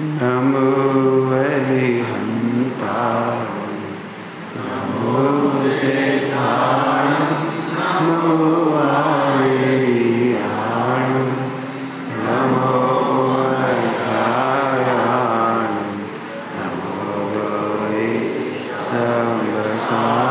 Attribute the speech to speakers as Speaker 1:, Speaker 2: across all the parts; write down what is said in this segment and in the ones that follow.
Speaker 1: नमो वरिहन्तारं नमो सिद्धाणं नमो आर्याणं नमो वैखायानं नमो वै सर्वसाहु।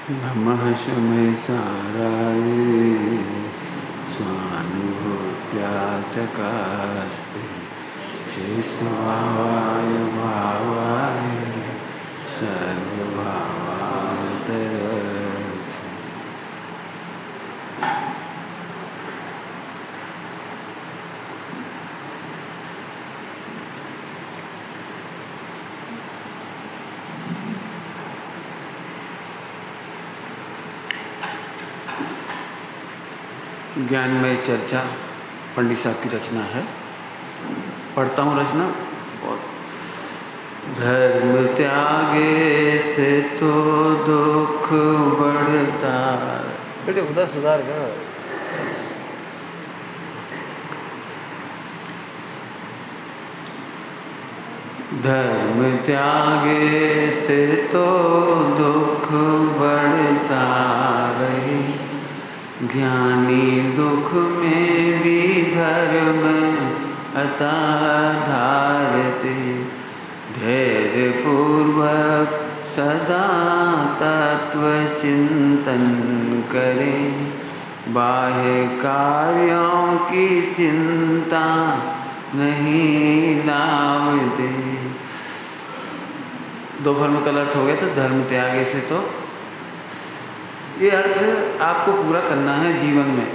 Speaker 1: नमः शमैसाराय स्वानुभूत्या चकास्ते चेष्भावाय भावाय सर्वभावान्तरच्छ। ज्ञानमय चर्चा पंडित साहब की रचना है, पढ़ता हूँ रचना। धर्म त्यागे से तो दुख बढ़ता। बेटे उधर सुधार कर। धर्म त्यागे से तो दुख बढ़ता रही, ज्ञानी दुख में भी धर्म अता धारते। धैर्य पूर्वक सदा तत्व चिंतन करें, बाह्य कार्यों की चिंता नहीं लावते। दोपहर में कल अर्थ हो गया था धर्म त्यागे से तो ये अर्थ आपको पूरा करना है जीवन में।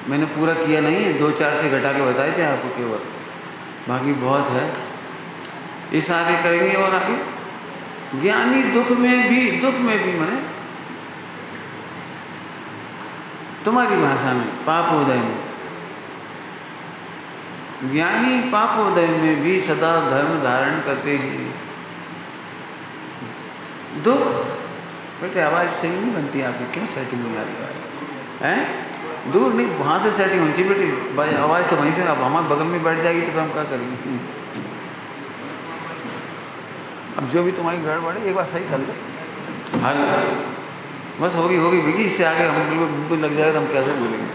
Speaker 1: मैंने पूरा किया नहीं है, 2-4 से घटा के बताए थे आपको केवल, बाकी बहुत है। ये सारे करेंगे और आगे ज्ञानी दुख में भी माने तुम्हारी भाषा में पापोदय में, ज्ञानी पापोदय में भी सदा धर्म धारण करते हैं। दुख बेटे आवाज़ सही नहीं बनती आपकी, क्यों सेटिंग नहीं आ रही आवाज़ है? दूर नहीं, वहाँ से सेटिंग होनी चाहिए बेटी, आवाज़ तो वहीं से। अब हमारे बगल में बैठ जाएगी तो फिर हम क्या करेंगे? अब जो भी तुम्हारी गड़बड़ है एक बार सही कर लो, हल बस होगी भैया। इससे आगे हम बिल्कुल लग जाएगा तो हम कैसे बोलेंगे?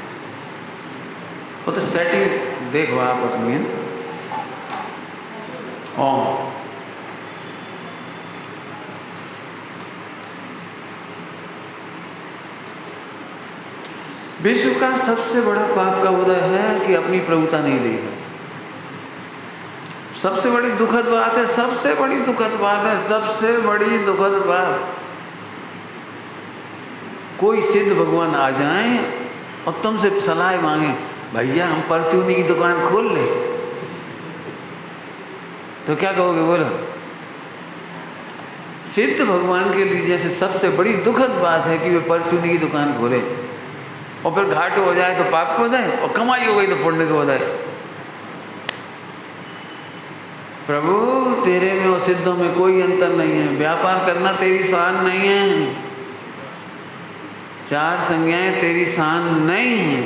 Speaker 1: वो तो सेटिंग देखो आप अपनी है। ओम विश्व का सबसे बड़ा पाप का उदय है कि अपनी प्रभुता नहीं देखा। सबसे बड़ी दुखद बात है, सबसे बड़ी दुखद बात है, सबसे बड़ी दुखद बात। कोई सिद्ध भगवान आ जाएं और तुमसे सलाह मांगे, भैया हम परचूनी की दुकान खोल ले, तो क्या कहोगे? बोलो। सिद्ध भगवान के लिए जैसे सबसे बड़ी दुखद बात है कि वे परचूनी की दुकान खोले, और फिर घाट हो जाए तो पाप को बधाए, और कमाई हो गई तो पुण्य को बधाए। प्रभु तेरे में और सिद्धों में कोई अंतर नहीं है। व्यापार करना तेरी शान नहीं है, 4 संज्ञाएं तेरी शान नहीं है।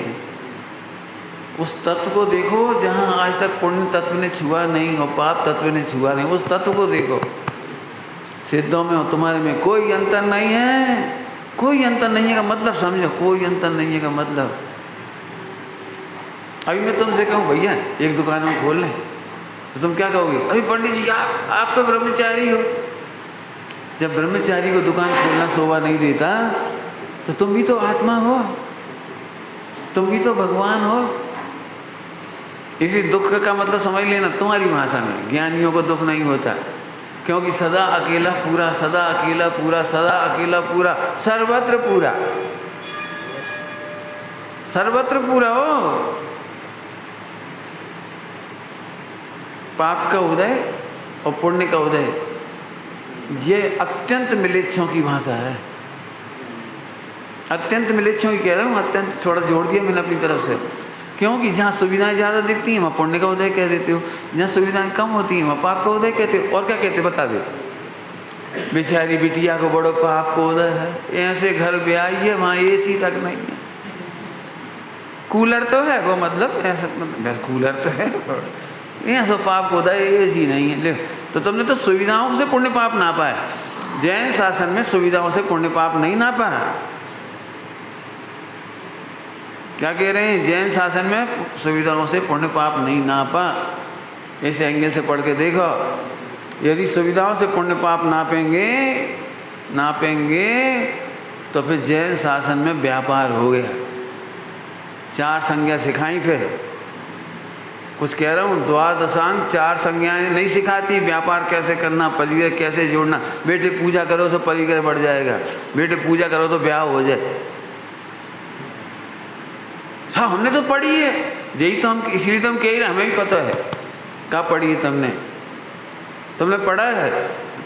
Speaker 1: उस तत्व को देखो जहां आज तक पुण्य तत्व ने छुआ नहीं और पाप तत्व ने छुआ नहीं, उस तत्व को देखो। सिद्धों में और तुम्हारे में कोई अंतर नहीं है। कोई अंतर नहीं है का मतलब समझो, कोई अंतर नहीं है का मतलब। अभी मैं तुमसे कहूँ भैया एक दुकान में खोल लें, तो तुम क्या कहोगे, अरे पंडित जी आप तो ब्रह्मचारी हो। जब ब्रह्मचारी को दुकान खोलना शोभा नहीं देता तो तुम भी तो आत्मा हो, तुम भी तो भगवान हो। इसी दुख का मतलब समझ लेना तुम्हारी भाषा में। ज्ञानियों को दुख नहीं होता, क्योंकि सदा अकेला पूरा, सदा अकेला पूरा, सदा अकेला पूरा, सर्वत्र पूरा, सर्वत्र पूरा हो। पाप का उदय और पुण्य का उदय, ये अत्यंत मिलेच्छों की भाषा है। अत्यंत मिलेच्छों की कह रहा हूँ, अत्यंत थोड़ा जोड़ दिया मैंने अपनी तरफ से, क्योंकि जहाँ सुविधाएं ज़्यादा दिखती हैं वहाँ पुण्य का उदय कह देते हो, जहाँ सुविधाएं कम होती हैं वहाँ पाप का उदय कहते हो। और क्या कहते हो बता दे, बेचारी बिटिया को बड़ो पाप का उदय है, ऐसे घर ब्याई है वहाँ AC तक नहीं है, कूलर तो है वो, मतलब ऐसा मतलब कूलर तो है, ऐसा पाप का उदय AC नहीं है। ले तो तुमने तो सुविधाओं से पुण्य पाप नापा है, जैन शासन में सुविधाओं से पुण्य पाप नहीं नापा है। क्या कह रहे हैं, जैन शासन में सुविधाओं से पुण्य पाप नहीं नापा। ऐसे एंगल से पढ़ के देखो, यदि सुविधाओं से पुण्य पाप नापेंगे तो फिर जैन शासन में व्यापार हो गया। 4 संज्ञा सिखाई, फिर कुछ कह रहा हूँ, द्वादशांग 4 संज्ञाएं नहीं सिखाती, व्यापार कैसे करना, परिग्रह कैसे जोड़ना। बेटे पूजा करो तो परिग्रह बढ़ जाएगा, बेटे पूजा करो तो ब्याह हो जाए। अच्छा हमने तो पढ़ी है, यही तो हम, इसलिए तो हम कह रहे, हमें भी पता है। कहाँ पढ़ी है तुमने पढ़ा है,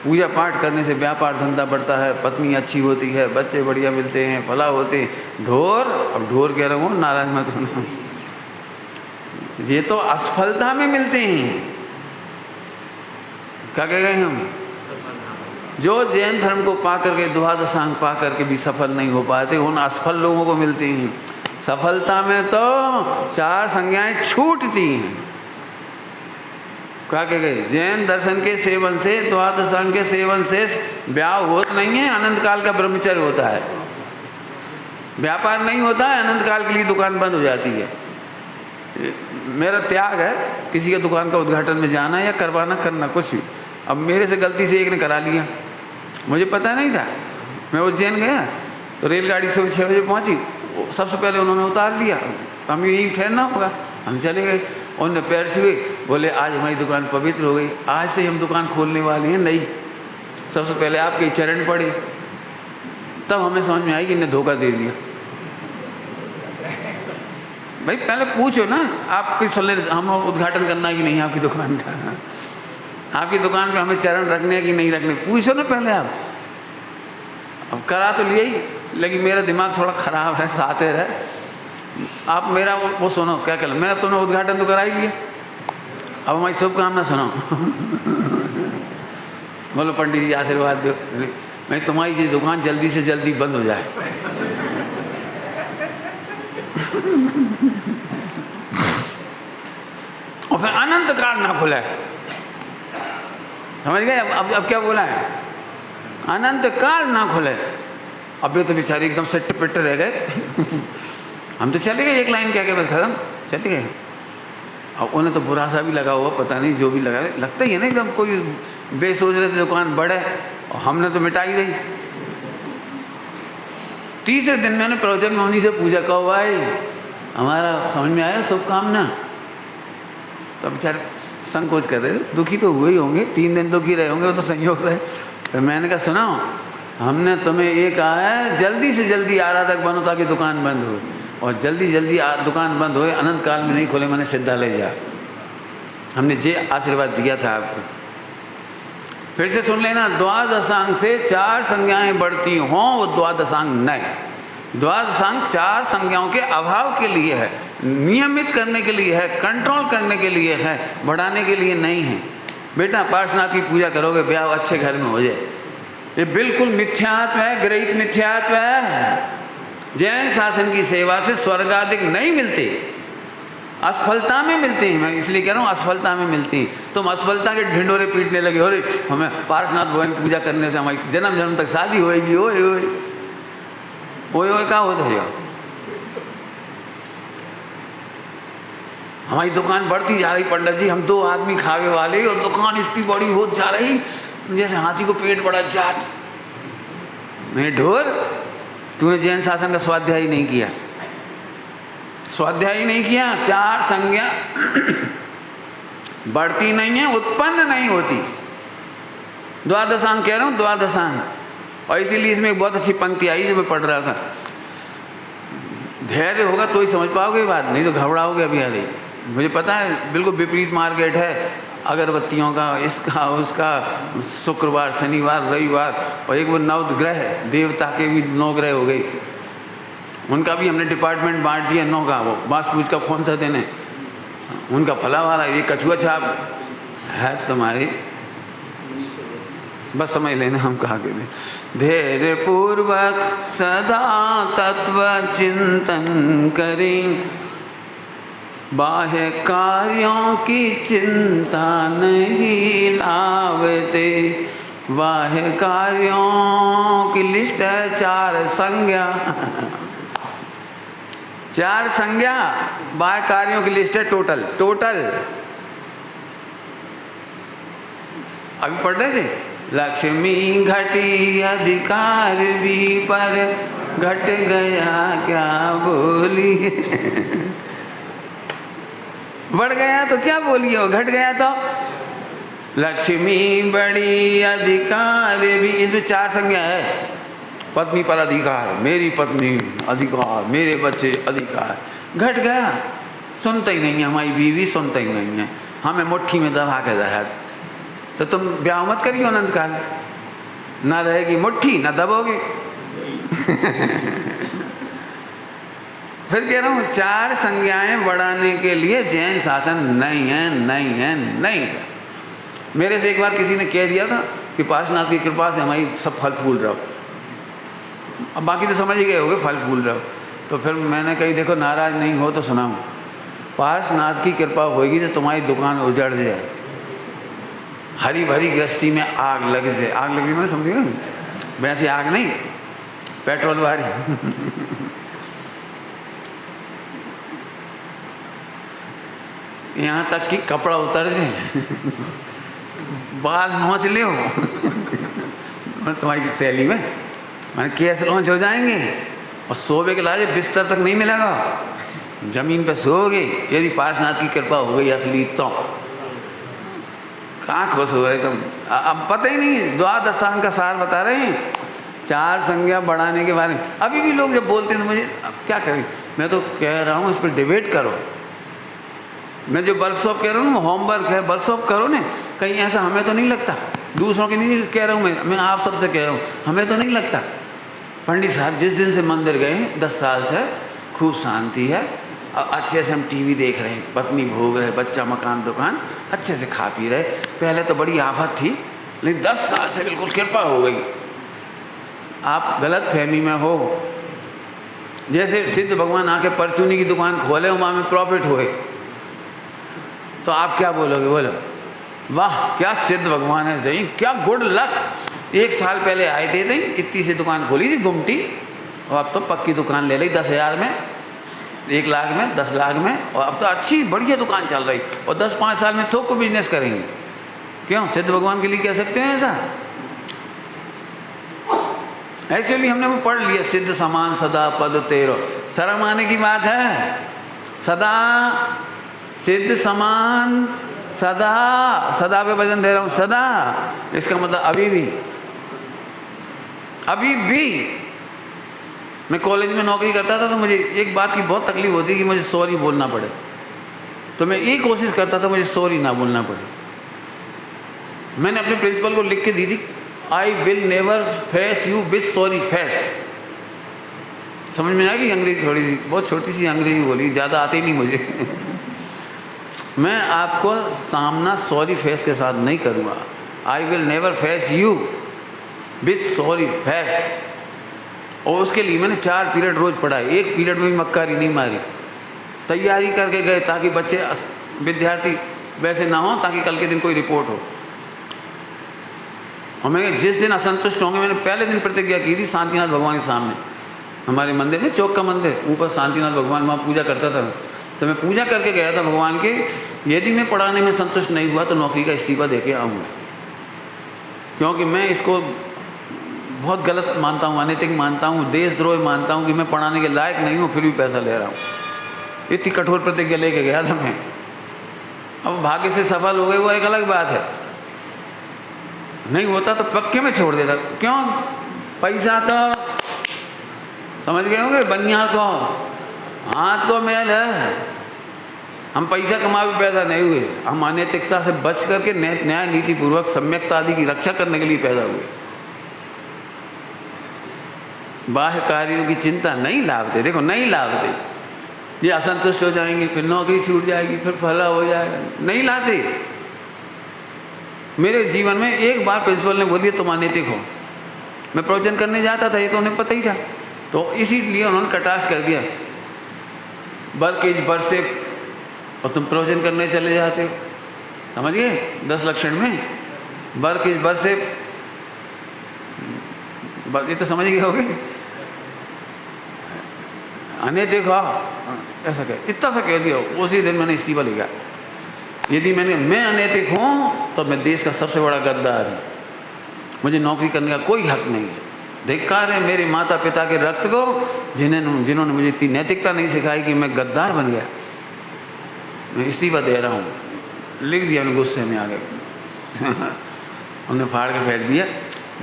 Speaker 1: पूजा पाठ करने से व्यापार धंधा बढ़ता है, पत्नी अच्छी होती है, बच्चे बढ़िया मिलते हैं, भला होते हैं। ढोर, अब ढोर कह रहा हूँ, नाराज मत होना, ये तो असफलता में मिलते हैं। क्या कह गए हम, जो जैन धर्म को पा करके, द्वादशांग पा करके भी सफल नहीं हो पाते, उन असफल लोगों को मिलते हैं। सफलता में तो 4 संज्ञाएं छूटती हैं। क्या कह गए, जैन दर्शन के सेवन से, द्वादशांग के सेवन से ब्याह होता नहीं है, अनंत काल का ब्रह्मचर्य होता है, व्यापार नहीं होता है, अनंत काल के लिए दुकान बंद हो जाती है। मेरा त्याग है किसी के दुकान का उद्घाटन में जाना या करवाना, करना कुछ भी। अब मेरे से गलती से एक ने करा लिया, मुझे पता नहीं था, मैं उज्जैन गया तो रेलगाड़ी से 6 बजे पहुंची, सबसे पहले उन्होंने उतार लिया, तो हमें यहीं ठहरना होगा, हम चले गए। उन्होंने पैर छुए, बोले आज हमारी दुकान पवित्र हो गई, आज से हम दुकान खोलने वाले हैं। नहीं, सबसे पहले आपके चरण पड़े, तब हमें समझ में आई कि इन्हें धोखा दे दिया। भाई पहले पूछो ना, आपकी सुन ले, हम उद्घाटन करना कि नहीं आपकी दुकान का, आपकी दुकान पे हमें चरण रखने कि नहीं रखने, पूछो ना पहले आप। अब करा तो लिया ही, लेकिन मेरा दिमाग थोड़ा ख़राब है, साते रहे। आप मेरा वो सुनो, क्या कहना, मैंने तुमने उद्घाटन तो करा ही लिया, अब हमारी शुभकामना सुनो। बोलो पंडित जी आशीर्वाद दो, मैं तुम्हारी ये दुकान जल्दी से जल्दी बंद हो जाए। और फिर अनंत काल ना खुले, समझ गए। अब क्या बोला है, अनंत काल ना खुले। अब ये तो बेचारे एकदम सेट पिट रह गए। हम तो चले गए, एक लाइन कह के बस खत्म, चले गए। अब उन्हें तो बुरा सा भी लगा हुआ, पता नहीं जो भी लगा, लगता ही है ना एकदम कोई बेसोच रहे थे दुकान बढ़े, और हमने तो मिटाई दी। तीसरे दिन मैंने प्रवचन में उन्हीं से पूछा, कहो भाई हमारा समझ में आया शुभकामना? तो बेचारे संकोच कर रहे थे, दुखी तो हुए ही होंगे, 3 दिन दुखी रहे होंगे, वो तो संयोग से। तो मैंने कहा सुनाओ, हमने तुम्हें ये कहा है जल्दी से जल्दी आराधक बनो ताकि दुकान बंद हो, और जल्दी जल्दी दुकान बंद होए, अनंत काल में नहीं खोले, मैंने सिद्धा ले जा। हमने ये आशीर्वाद दिया था आपको। फिर से सुन लेना, द्वादशांग से 4 संज्ञाएं बढ़ती हों, वो द्वादशांग नहीं। द्वादशांग 4 संज्ञाओं के अभाव के लिए है, नियमित करने के लिए है, कंट्रोल करने के लिए है, बढ़ाने के लिए नहीं है। बेटा पार्श्वनाथ की पूजा करोगे, ब्याह अच्छे घर में हो जाए, ये बिल्कुल मिथ्यात्व है, ग्रहित मिथ्यात्व है। जैन शासन की सेवा से स्वर्गाधिक नहीं मिलते, असफलता में मिलते हैं। मैं इसलिए कह रहा हूँ असफलता में मिलती हैं। तुम असफलता के ढिंडोरे पीटने लगे, अरे हमें पार्श्वनाथ भगवान की पूजा करने से हमारी जन्म जन्म तक शादी होएगी, ओए ओए ओए ओए क्या होता है? हमारी दुकान बढ़ती जा रही पंडित जी, हम 2 आदमी खावे वाले और दुकान इतनी बड़ी हो जा रही जैसे हाथी को पेट बड़ा जात। मैं ढोर, तूने जैन शासन का स्वाध्याय ही नहीं किया, स्वाध्याय ही नहीं किया। 4 संज्ञा बढ़ती नहीं है, उत्पन्न नहीं होती। द्वादशांग कह रहा हूँ, द्वादशांग। और इसीलिए इसमें एक बहुत अच्छी पंक्ति आई जो मैं पढ़ रहा था, धैर्य होगा तो ही समझ पाओगे बात, नहीं तो घबराओगे अभी आ रही। मुझे पता है बिल्कुल विपरीत मार्केट है अगरबत्तियों का, इसका उसका, शुक्रवार शनिवार रविवार, और एक वो 9 ग्रह देवता के भी 9 ग्रह हो गए, उनका भी हमने डिपार्टमेंट बांट दिया 9 का। वो बास पूछ का कौन सा दिन है, उनका फला वाला, ये कछुआ छाप है तुम्हारी, बस समझ लेना हम कहा के लिए। धैर्य पूर्वक सदा तत्व चिंतन करें, बाह्य कार्यों की चिंता नहीं लावते। बाह्य कार्यों की लिस्ट है 4 संज्ञा 4 संज्ञा बाह्य कार्यों की लिस्ट है टोटल। अभी पढ़ रहे थे, लक्ष्मी घटी अधिकार भी पर घट गया क्या बोली बढ़ गया तो क्या बोलिए, वो घट गया तो लक्ष्मी बड़ी अधिकार भी, इसमें 4 संज्ञा है। पत्नी पर अधिकार, मेरी पत्नी अधिकार, मेरे बच्चे अधिकार, घट गया। सुनते ही नहीं है, हमारी बीवी सुनते ही नहीं है, हमें मुट्ठी में दबा के रहा। तो तुम ब्याह मत करियो अनंत काल, ना रहेगी मुट्ठी ना दबोगे फिर कह रहा हूँ 4 संज्ञाएं बढ़ाने के लिए जैन शासन नहीं है। मेरे से एक बार किसी ने कह दिया था कि पार्श्वनाथ की कृपा से हमारी सब फल फूल रहा हो। अब बाकी तो समझ ही गए होगे फल फूल रहा हो। तो फिर मैंने कही देखो नाराज नहीं हो तो सुनाऊँ, पार्श्वनाथ की कृपा होगी तो तुम्हारी दुकान उजड़ जाए, हरी भरी गृहस्थी में आग लग जाए। आग लग जाए मैंने समझिएगा, वैसे आग नहीं, पेट्रोल वाली यहाँ तक कि कपड़ा उतर जाए बाल नोच ले हो तुम्हारी शैली में मैंने केस लॉन्च हो जाएंगे, और सोबे के लाजे बिस्तर तक नहीं मिलेगा, जमीन पे सोओगे यदि पार्श्वनाथ की कृपा हो गई असली तो। कहाँ खुश हो रहे तुम, अब पता ही नहीं। द्वादशांग का सार बता रहे हैं, 4 संज्ञा बढ़ाने के बारे में। अभी भी लोग जब बोलते हैं तो मुझे अब क्या करें, मैं तो कह रहा हूँ इस पर डिबेट करो। मैं जो वर्कशॉप कह रहा हूँ होमवर्क है, वर्कशॉप करो ना। कहीं ऐसा हमें तो नहीं लगता, दूसरों की नहीं कह रहा हूँ मैं आप सबसे कह रहा हूँ, हमें तो नहीं लगता। पंडित साहब जिस दिन से मंदिर गए 10 साल से खूब शांति है, अच्छे से हम टीवी देख रहे हैं, पत्नी भोग रहे, बच्चा मकान दुकान अच्छे से खा पी रहे। पहले तो बड़ी आफत थी, लेकिन 10 साल से बिल्कुल कृपा हो गई। आप गलत फहमी में हो। जैसे सिद्ध भगवान आके परचूनी की दुकान खोले, वहाँ में प्रॉफिट हुए, तो आप क्या बोलोगे? बोलो वाह क्या सिद्ध भगवान है, सही क्या गुड लक। 1 साल पहले आए थे इतनी सी दुकान खोली थी गुमटी, और अब तो पक्की दुकान ले ली 10,000 में, 1 लाख में, 10 लाख में, और अब तो अच्छी बढ़िया दुकान चल रही। और 10-5 साल में थोक को बिजनेस करेंगे। क्यों? सिद्ध भगवान के लिए कह सकते हैं ऐसा? एक्चुअली हमने वो पढ़ लिया, सिद्ध समान सदा पद तेरो। शर्म आने की बात है। सदा सिद्ध समान सदा, सदा पे वजन दे रहा हूँ, सदा इसका मतलब अभी भी। मैं कॉलेज में नौकरी करता था तो मुझे एक बात की बहुत तकलीफ होती कि मुझे सॉरी बोलना पड़े, तो मैं ये कोशिश करता था मुझे सॉरी ना बोलना पड़े। मैंने अपने प्रिंसिपल को लिख के दी थी, I will never face you with sorry face. समझ में आएगी अंग्रेजी, थोड़ी सी बहुत छोटी सी अंग्रेजी बोली, ज़्यादा आती नहीं मुझे मैं आपको सामना सॉरी फेस के साथ नहीं करूँगा। I will never face you with sorry face. और उसके लिए मैंने 4 पीरियड रोज़ पढ़ाए, 1 पीरियड में भी मक्कारी नहीं मारी। तैयारी करके गए ताकि बच्चे विद्यार्थी वैसे ना हो, ताकि कल के दिन कोई रिपोर्ट हो। और मैं जिस दिन असंतुष्ट होंगे, मैंने पहले दिन प्रतिज्ञा की थी शांतिनाथ भगवान के सामने, हमारे मंदिर में, चौक का मंदिर ऊपर शांतिनाथ भगवान, वहाँ पूजा करता था। तो मैं पूजा करके गया था भगवान के, यदि मैं पढ़ाने में संतुष्ट नहीं हुआ तो नौकरी का इस्तीफा दे के आऊँगा, क्योंकि मैं इसको बहुत गलत मानता हूँ, अनैतिक मानता हूँ, देशद्रोह मानता हूँ कि मैं पढ़ाने के लायक नहीं हूँ, फिर भी पैसा ले रहा हूँ। इतनी कठोर प्रतिज्ञा लेके गया था मैं। अब भाग्य से सफल हो गए वो एक अलग बात है, नहीं होता तो पक्के में छोड़ देता। क्यों? पैसा तो समझ गए होंगे, बनिया को हाथ को मैल है। हम पैसा कमा भी पैदा नहीं हुए, हम अनैतिकता से बच करके न्याय नीति पूर्वक सम्यकता आदि की रक्षा करने के लिए पैदा हुए। बाह्य कार्यों की चिंता नहीं लाभते, देखो नहीं लाभते, ये असंतुष्ट हो जाएंगे, फिर नौकरी छूट जाएगी, फिर फला हो जाएगा, नहीं लाते। मेरे जीवन में एक बार प्रिंसिपल ने बोल दिया तुम अनैतिक हो। मैं प्रवचन करने जाता था, ये तो उन्हें पता ही था, तो इसीलिए उन्होंने कटाक्ष कर दिया, वर्क इज वर्शिप, और तुम प्रवचन करने चले जाते हो। समझ गए? 10 लक्षण में वर्क इज वर्शिप, ये तो समझ गए होगे। अनैतिक हो ऐसा कह, इतना सा कह दिया, उसी दिन मैंने इस्तीफा लिया। यदि मैं अनैतिक हूँ तो मैं देश का सबसे बड़ा गद्दार हूँ, मुझे नौकरी करने का कोई हक नहीं है। धिक्कार है मेरे माता पिता के रक्त को, जिन्होंने मुझे इतनी नैतिकता नहीं सिखाई कि मैं गद्दार बन गया। मैं इस्तीफा दे रहा हूँ, लिख दिया उन्हें, गुस्से में आ गए। उन्हें फाड़ के फेंक दिया।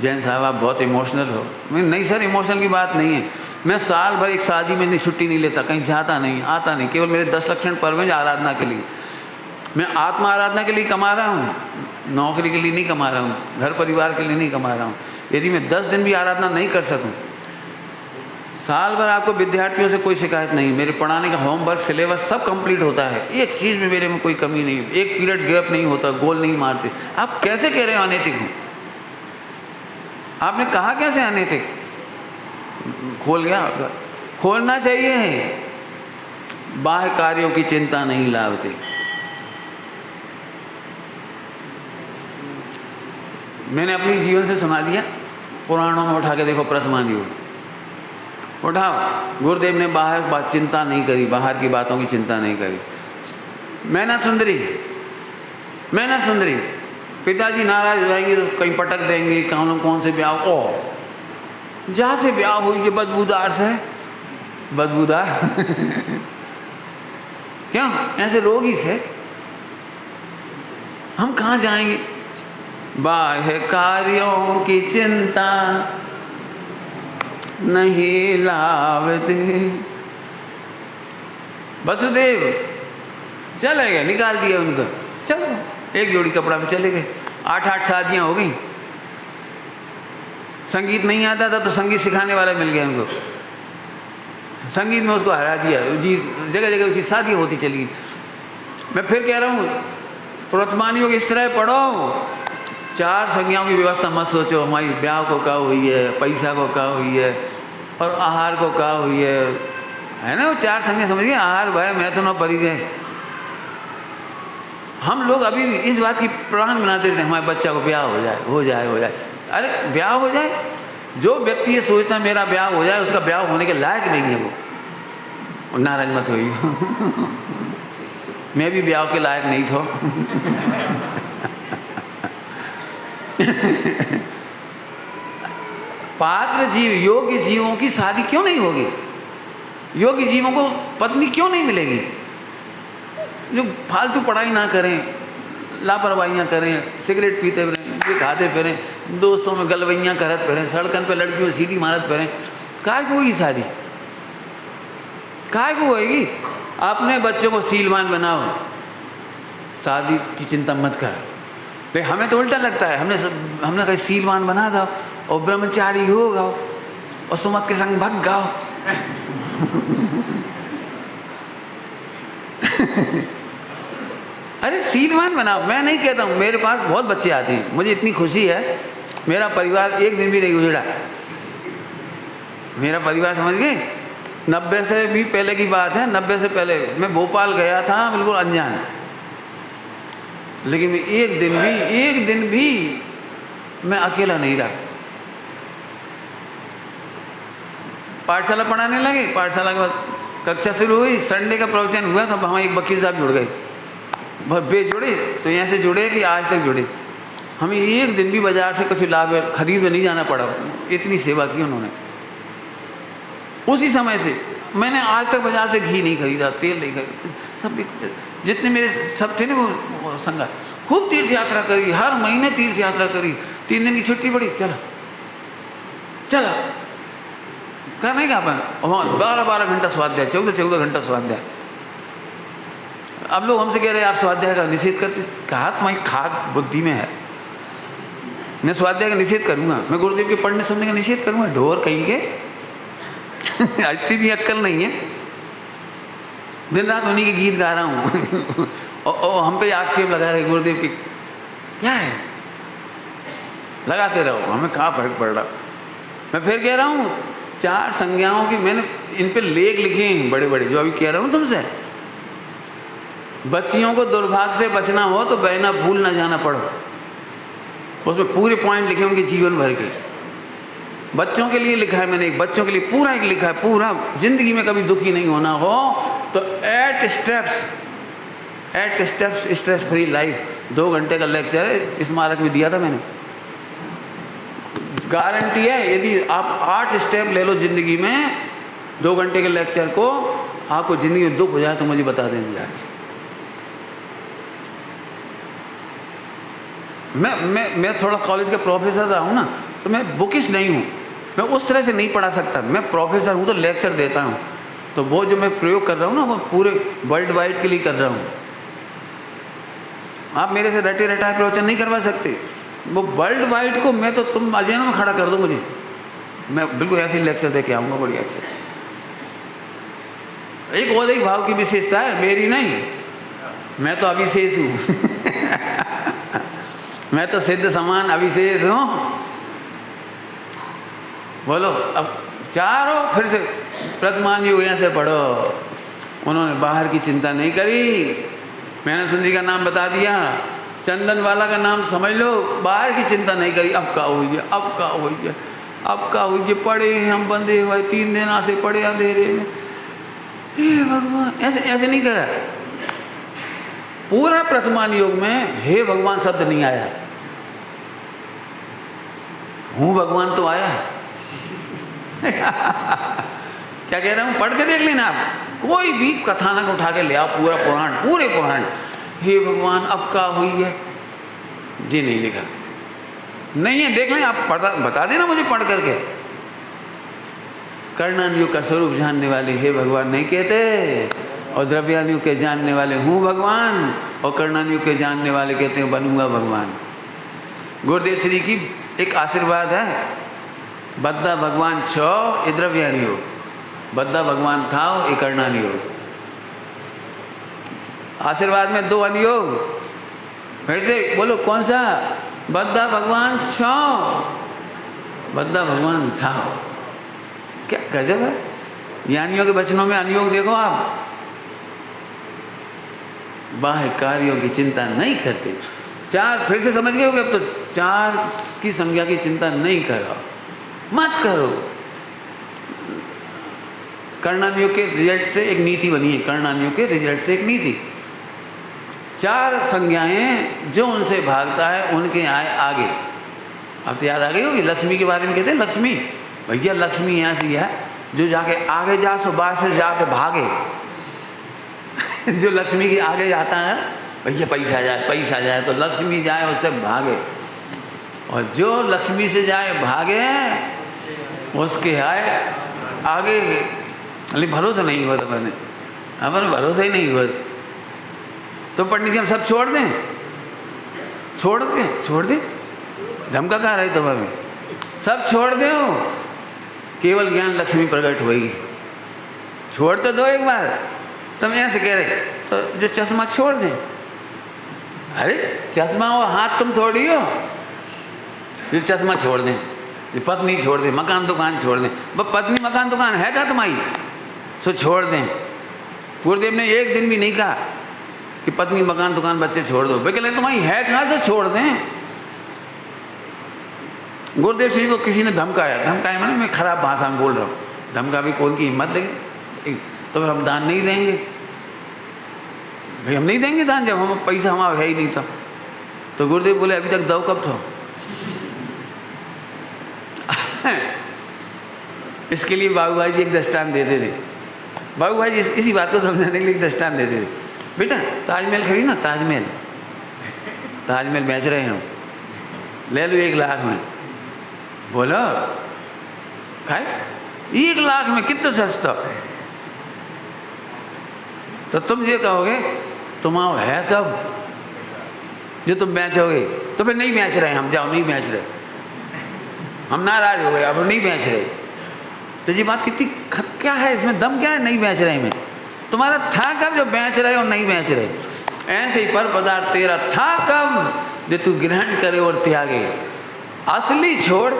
Speaker 1: जैन साहब आप बहुत इमोशनल हो। मैं नहीं सर, इमोशनल की बात नहीं है। मैं साल भर एक शादी में छुट्टी नहीं लेता, कहीं जाता नहीं, आता नहीं, केवल मेरे 10 लक्षण पर्व में आराधना के लिए। मैं आत्मा आराधना के लिए कमा रहा हूँ, नौकरी के लिए नहीं कमा रहा हूँ, घर परिवार के लिए नहीं कमा रहा हूँ। यदि मैं 10 दिन भी आराधना नहीं कर सकूँ, साल भर आपको विद्यार्थियों से कोई शिकायत नहीं, मेरे पढ़ाने का होमवर्क सिलेबस सब कंप्लीट होता है, एक चीज़ में मेरे में कोई कमी नहीं है, एक पीरियड गैप नहीं होता, गोल नहीं मारते। आप कैसे कह रहे हो अनैतिक हूँ? आपने कहा कैसे अनैतिक? खोल गया, खोलना चाहिए। बाह्य कार्यों की चिंता नहीं लाभते। मैंने अपने जीवन से सुना दिया, पुराणों में उठा के देखो, प्रथमान योग उठाओ। गुरुदेव ने बाहर चिंता नहीं करी, बाहर की बातों की चिंता नहीं करी। मैना सुंदरी, पिताजी नाराज हो जाएंगे तो कहीं पटक देंगे, कौन से ब्याह, जहाँ से ब्याह हुई ये बदबूदार से, बदबूदार क्यों ऐसे रोगी से हम कहाँ जाएंगे? बाह्य कार्यों की चिंता नहीं लाभते। वसुदेव चले गए, निकाल दिया उनको, चलो एक जोड़ी कपड़ा में चले गए। 8 शादियां हो गई। संगीत नहीं आता था तो संगीत सिखाने वाला मिल गया उनको, संगीत में उसको हरा दिया जी, जगह जगह उसकी शादी होती चली। मैं फिर कह रहा हूँ, प्रथमानियों की इस तरह पढ़ो, 4 संज्ञाओं की व्यवस्था मत सोचो, हमारी ब्याह को क्या हुई है, पैसा को क्या हुई है, और आहार को क्या हुई है ना। वो 4 संज्ञा समझिए, आहार, भय, मैथुन और परिजय। हम लोग अभी भी इस बात की प्लान बनाते रहते हैं, हमारे बच्चा को ब्याह हो जाए। अरे ब्याह हो जाए, जो व्यक्ति ये सोचता है मेरा ब्याह हो जाए, उसका ब्याह होने के लायक नहीं है वो। नाराज मत होइए मैं भी ब्याह के लायक नहीं था पात्र जीव, योग्य जीवों की शादी क्यों नहीं होगी? योग्य जीवों को पत्नी क्यों नहीं मिलेगी? जो फालतू पढ़ाई ना करें, लापरवाहियाँ करें, सिगरेट पीते फिरें, खाते फिरें, दोस्तों में गलवैयाँ करत फिरें, सड़कन पे लड़कियों सीटी मारत फिरें, काहे को होगी शादी? काहे को होगी? अपने बच्चों को सीलवान बनाओ, शादी की चिंता मत कर। तो हमें तो उल्टा लगता है, हमने कहीं सीलवान बना दो और ब्रह्मचारी हो गाओ और सुमत के संग भग गाओ अरे सीलवान बनाओ। मैं नहीं कहता हूँ, मेरे पास बहुत बच्चे आते हैं, मुझे इतनी खुशी है, मेरा परिवार एक दिन भी नहीं उजड़ा। मेरा परिवार समझ गए, 90 से भी पहले की बात है, 90 से पहले मैं भोपाल गया था बिल्कुल अनजान, लेकिन एक दिन भी मैं अकेला नहीं रहा। पाठशाला पढ़ाने लगे, पाठशाला के बाद कक्षा शुरू हुई, संडे का प्रवचन हुआ, तब हम एक वकील साहब जुड़ गए, बे जुड़े तो यहाँ से जुड़े कि आज तक जुड़े। हमें एक दिन भी बाजार से कुछ लाभ खरीद में नहीं जाना पड़ा, इतनी सेवा की उन्होंने। उसी समय से मैंने आज तक बाजार से घी नहीं खरीदा, तेल नहीं खरीदा, सब जितने मेरे सब थे ना वो संगा, खूब तीर्थ यात्रा करी, हर महीने तीर्थ यात्रा करी, 3 दिन की छुट्टी पड़ी, चला कहना ही अपन, वहाँ 12 घंटा स्वाध्याय, 14 घंटा स्वाध्याय। अब लोग हमसे कह रहे हैं आप स्वाध्याय का निषेध करते, कहा तुम्हारी खाक बुद्धि में है, मैं स्वाध्याय का निषेध करूँगा, मैं गुरुदेव के पढ़ने सुनने का निषेध करूँगा, ढोर कहेंगे इतनी भी अक्ल नहीं है, दिन रात उन्हीं के गीत गा रहा हूँ और हम पे आक्षेप लगा रहे गुरुदेव की, क्या है, लगाते रहो, हमें कहाँ फर्क पड़ रहा। मैं फिर कह रहा हूँ 4 संज्ञाओं की मैंने इन पे लेख लिखे हैं बड़े बड़े, जो अभी कह रहा हूँ तुमसे। बच्चियों को दुर्भाग्य से बचना हो तो बहना भूल ना जाना पड़ो, उसमें पूरे पॉइंट लिखे उनके जीवन भर के। बच्चों के लिए लिखा है मैंने, बच्चों के लिए पूरा एक लिखा है, पूरा जिंदगी में कभी दुखी नहीं होना हो तो 8 स्टेप्स स्ट्रेस फ्री लाइफ, 2 घंटे का लेक्चर है, स्मारक में दिया था मैंने। गारंटी है यदि आप 8 स्टेप ले लो जिंदगी में 2 घंटे के लेक्चर को, आपको जिंदगी में दुख हो जाए तो मुझे बता देंगे आगे। मैं थोड़ा कॉलेज का प्रोफेसर रहा हूँ ना, तो मैं बुकिश नहीं हूँ, मैं उस तरह से नहीं पढ़ा सकता। मैं प्रोफेसर हूँ तो लेक्चर देता हूँ, तो वो जो मैं प्रयोग कर रहा हूँ ना वो पूरे वर्ल्ड वाइड के लिए कर रहा हूँ। आप मेरे से रटे रटाए प्रवचन नहीं करवा सकते, वो वर्ल्ड वाइड को मैं तो तुम अजैनों में खड़ा कर दो मुझे, मैं बिल्कुल ऐसे ही लेक्चर दे के आऊँगा बढ़िया से। एक और एक भाव की विशेषता है मेरी नहीं, मैं तो अविशेष हूँ मैं तो सिद्ध समान अविशेष हूँ। बोलो अब चारों फिर से प्रतिमान योग यहाँ से पढ़ो। उन्होंने बाहर की चिंता नहीं करी, मैंने सुंदरी का नाम बता दिया, चंदन वाला का नाम समझ लो, बाहर की चिंता नहीं करी। अब का हुई है, अब का हुई है, अब का हुई है, पड़े हम बंधे हुए 3 दिन से पड़े अंधेरे में, हे भगवान, ऐसे ऐसे नहीं करा। पूरा प्रतिमान योग में हे भगवान शब्द नहीं आया, हूँ भगवान तो आया है क्या कह रहा हूँ, पढ़ के देख लेना आप, कोई भी कथानक उठा के ले आओ, पूरा पुराण, पूरे पुराण, हे भगवान अब का हुई है, जी नहीं लिखा, नहीं है, देख लें आप, बता देना मुझे पढ़ करके। कर्णानियोग का स्वरूप जानने वाले हे भगवान नहीं कहते, और द्रव्यानियोग के जानने वाले हूँ भगवान, और कर्णानियोग के जानने वाले कहते हैं बनूंगा भगवान। गुरुदेव श्री की एक आशीर्वाद है, बद्दा भगवान छो ये द्रव्यानियोग, बद्दा भगवान था ये कर्णानियोग। आशीर्वाद में 2 अनियोग, फिर से बोलो कौन सा, बद्दा भगवान छो, बद्दा भगवान था। क्या गजब है, ज्ञानियों के वचनों में अनियोग देखो आप, बाह्य कार्यों की चिंता नहीं करते। 4 फिर से समझ गए हो कि अब तो 4 की संज्ञा की चिंता नहीं करो, मत करो। कर्णानियोग के रिजल्ट से एक नीति बनी है, कर्णानियोग के रिजल्ट से एक नीति, 4 संज्ञाएं जो उनसे भागता है उनके आए आगे। अब तो याद आ गई होगी, लक्ष्मी के बारे में कहते हैं, लक्ष्मी भैया लक्ष्मी यहाँ से है जो जाके आगे जा सो बाहर से जाके भागे जो लक्ष्मी के आगे जाता है भैया पैसा जाए, पैसा जाए, तो लक्ष्मी जाए उससे भागे, और जो लक्ष्मी से जाए भागे उसके आए आगे। अरे भरोसा नहीं हुआ, तो मैंने अपन भरोसा ही नहीं हुआ, तो पंडित जी हम सब छोड़ दें, छोड़ दें, धमका कहाँ रहे तुम हमें, सब छोड़ दो, केवल ज्ञान लक्ष्मी प्रकट होगी। छोड़ तो दो एक बार, तुम ऐसे कह रहे तो जो चश्मा छोड़ दें, अरे चश्मा और हाथ तुम थोड़ी हो, जो चश्मा छोड़ दें, पत्नी छोड़ दें, मकान दुकान छोड़ दें, पत्नी मकान दुकान है क्या तुम्हारी, सो छोड़ दें। गुरुदेव ने एक दिन भी नहीं कहा कि पत्नी मकान दुकान बच्चे छोड़ दो, कहले तुम्हारी है कहाँ से छोड़ दें। गुरुदेव श्री को किसी ने धमकाया, मैंने मैं खराब भाषा में बोल रहा हूँ, धमका भी कौन की हिम्मत लगी, तो फिर हम दान नहीं देंगे भाई, हम नहीं देंगे दान जब हम पैसा हमारा है ही नहीं था। तो गुरुदेव बोले अभी तक दो कब था। इसके लिए बाबू भाई जी एक दृष्टांत देते थे। बाबू भाई जी इसी बात को समझाने के लिए एक दृष्टांत देते थे। बेटा ताजमहल खरीद ना, ताजमहल बेच रहे हैं हम, ले लो 1 लाख में। बोलो खाए 1 लाख में, कितना सस्ता। तो तुम ये कहोगे तुम्हारा है कब जो तुम बेचोगे, तो फिर नहीं बेच रहे हम, जाओ नहीं बेच रहे, हम नाराज हो गए, अब नहीं बेच रहे। तो ये बात कितनी क्या है, इसमें दम क्या है नहीं बेच रहे में। तुम्हारा था कब जो बेच रहे और नहीं बेच रहे। ऐसे ही पर पदार्थ तेरा था कब जो तू ग्रहण करे और त्यागे। असली छोड़,